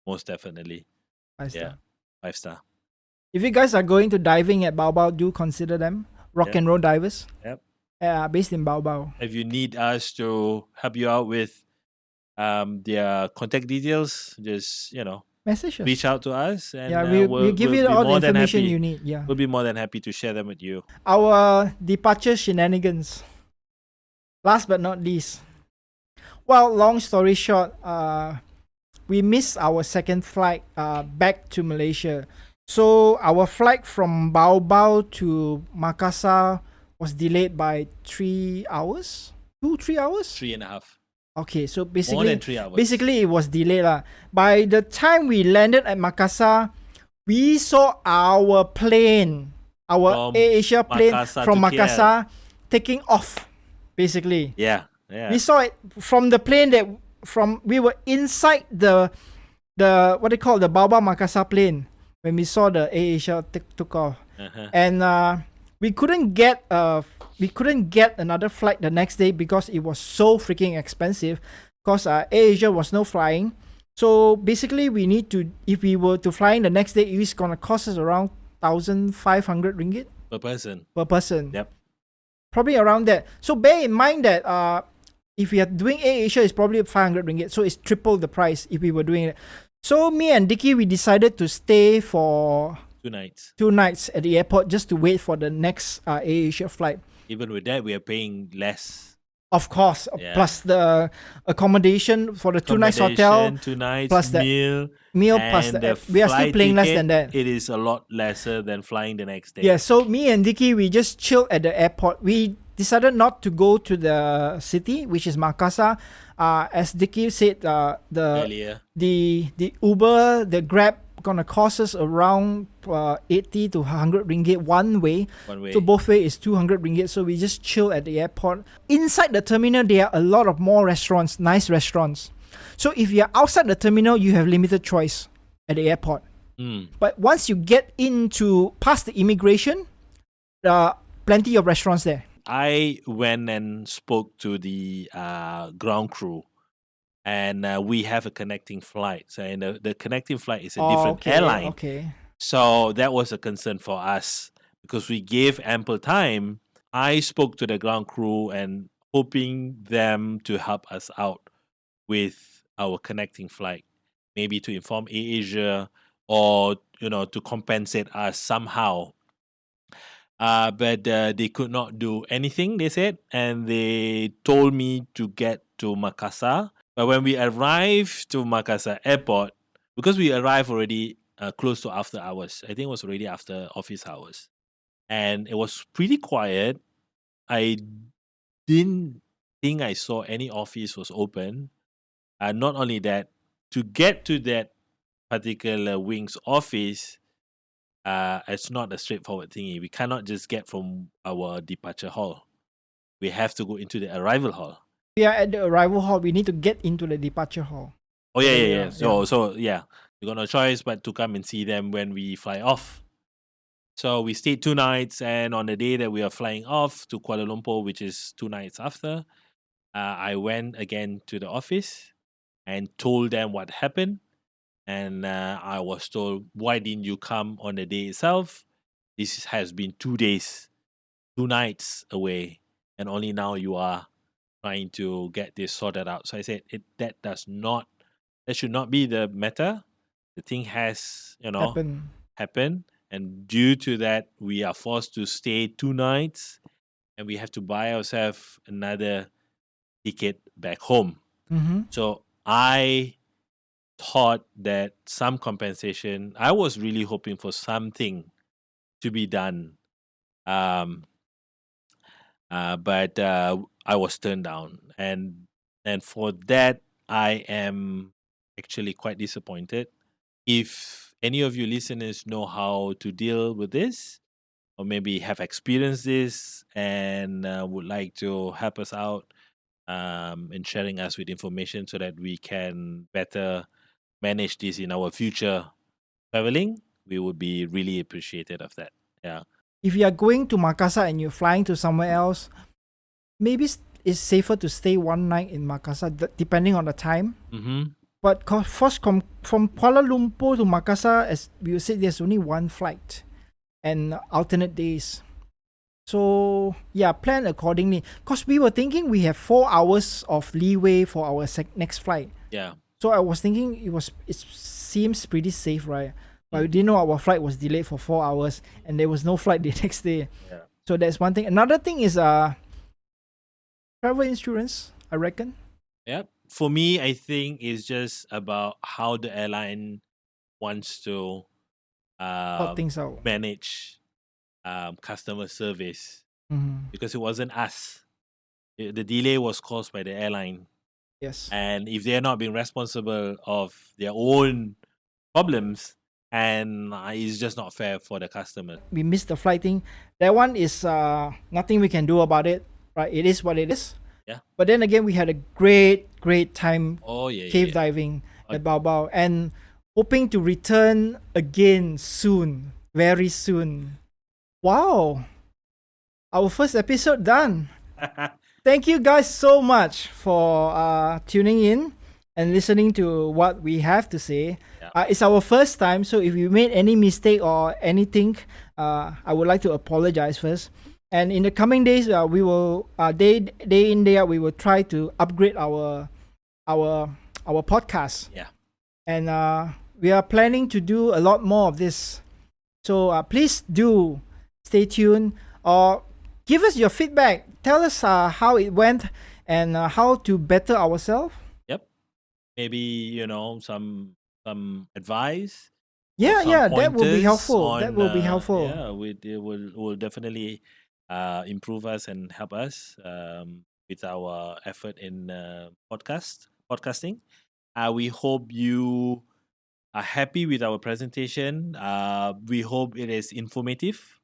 Most definitely. 5 star. Yeah. 5 star. If you guys are going to diving at Bao, do consider them. Rock and roll divers. Yep. Based in Bao. If you need us to help you out with their contact details, just message us. Reach out to us, and we'll give you all the information you need. Yeah, we'll be more than happy to share them with you. Our departure shenanigans. Last but not least, well, long story short, we missed our second flight back to Malaysia. So our flight from Bao to Makassar was delayed by 3 hours. 3 hours? 3.5. Okay, so basically, more than 3 hours. Basically, it was delayed lah. By the time we landed at Makassar, we saw our plane, our AirAsia plane from Makassar taking off. Basically, yeah. We saw it from the plane we were inside the what they call the Baba Makassar plane when we saw the AirAsia took off, and we couldn't get another flight the next day because it was so freaking expensive. Because AirAsia was no flying, so basically we need to, if we were to fly in the next day, it's gonna cost us around 1,500 ringgit per person. Yep. Probably around that. So bear in mind that if we are doing AirAsia, it's probably 500 ringgit. So it's triple the price if we were doing it. So me and Dicky, we decided to stay for 2 nights. 2 nights at the airport just to wait for the next AirAsia flight. Even with that, we are paying less. Of course, plus the accommodation for the 2 nights hotel, 2 nights plus the meal, plus we are still paying less than that. It is a lot lesser than flying the next day. Yeah, so me and Dicky, we just chilled at the airport. We decided not to go to the city, which is Makassar. As Dicky said, the Uber, the Grab, gonna cost us around 80 to 100 ringgit one way. So both way is 200 ringgit. So we just chill at the airport. Inside the terminal, there are a lot of more restaurants, nice restaurants. So if you're outside the terminal, you have limited choice at the airport. But once you get past the immigration, plenty of restaurants there. I went and spoke to the ground crew. And we have a connecting flight. So the connecting flight is a different airline. Okay. So that was a concern for us because we gave ample time. I spoke to the ground crew and hoping them to help us out with our connecting flight, maybe to inform AirAsia or to compensate us somehow. But they could not do anything, they said, and they told me to get to Makassar. But when we arrived to Makassar airport, because we arrived already close to after hours, I think it was already after office hours, and it was pretty quiet. I didn't think I saw any office was open. Not only that, to get to that particular wing's office, it's not a straightforward thingy. We cannot just get from our departure hall. We have to go into the arrival hall. We are at the arrival hall. We need to get into the departure hall. Oh yeah, yeah, Yeah, yeah. So yeah, we got no choice but to come and see them when we fly off. So we stayed 2 nights, and on the day that we are flying off to Kuala Lumpur, which is 2 nights after, I went again to the office and told them what happened. And I was told, why didn't you come on the day itself? This has been 2 days, 2 nights away, and only now you are trying to get this sorted out. So I said, that should not be the matter. The thing has, happened. And due to that, we are forced to stay 2 nights, and we have to buy ourselves another ticket back home. Mm-hmm. So I thought that some compensation, I was really hoping for something to be done. But I was turned down. And for that, I am actually quite disappointed. If any of you listeners know how to deal with this, or maybe have experienced this and would like to help us out in sharing us with information so that we can better manage this in our future traveling, we would be really appreciative of that. Yeah. If you are going to Makassar and you're flying to somewhere else, maybe it's safer to stay 1 night in Makassar, depending on the time. Mm-hmm. But from Kuala Lumpur to Makassar, as we said, there's only 1 flight and alternate days. So yeah, plan accordingly. Because we were thinking we have 4 hours of leeway for our next flight. Yeah. So I was thinking it seems pretty safe, right? But we didn't know our flight was delayed for 4 hours and there was no flight the next day. Yeah. So that's one thing. Another thing is travel insurance, I reckon. Yep. For me, I think it's just about how the airline wants to Sort things out. manage customer service, Mm-hmm. because it wasn't us. The delay was caused by the airline. Yes. And if they're not being responsible of their own problems, and it's just not fair for the customer. We missed the flight thing. That one is nothing we can do about it, right? It is what it is. Yeah. But then again, we had a great time cave diving at Bao, and hoping to return again soon, very soon. Wow. Our first episode done. Thank you guys so much for tuning in and listening to what we have to say. Yeah. It's our first time, so if you made any mistake or anything, I would like to apologize first. And in the coming days, we will day in day out, we will try to upgrade our podcast. Yeah. And we are planning to do a lot more of this. So please do stay tuned or give us your feedback. Tell us how it went and how to better ourselves. Yep. Maybe some advice. Yeah, that will be helpful. Yeah, it will definitely improve us and help us with our effort in podcasting. We hope you are happy with our presentation. We hope it is informative.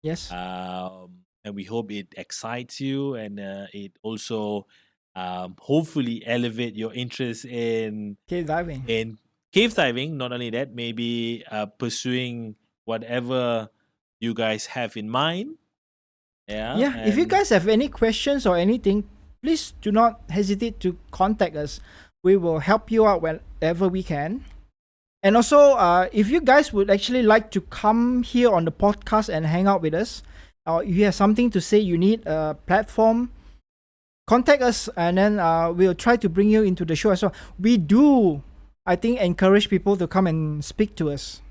Yes. And we hope it excites you, and it also hopefully elevate your interest in cave diving. Not only that, maybe pursuing whatever you guys have in mind. Yeah. If you guys have any questions or anything, please do not hesitate to contact us. We will help you out whenever we can. And also, if you guys would actually like to come here on the podcast and hang out with us, or if you have something to say, you need a platform, contact us, and then we'll try to bring you into the show as well. We do, I think, encourage people to come and speak to us.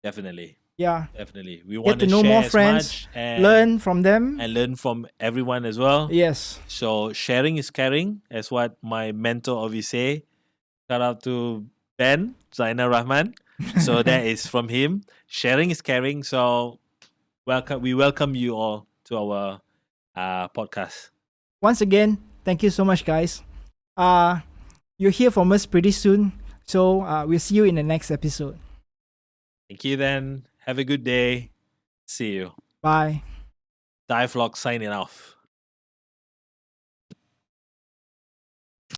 Definitely. Yeah. Definitely. We want to know more friends, learn from them. And learn from everyone as well. Yes. So sharing is caring, as what my mentor always say. Shout out to Ben, Zainal Rahman. So that is from him. Sharing is caring. So we welcome you all to our podcast. Once again, thank you so much, guys. You'll hear from us pretty soon. So we'll see you in the next episode. Thank you then. Have a good day. See you. Bye. Dive Vlog signing off.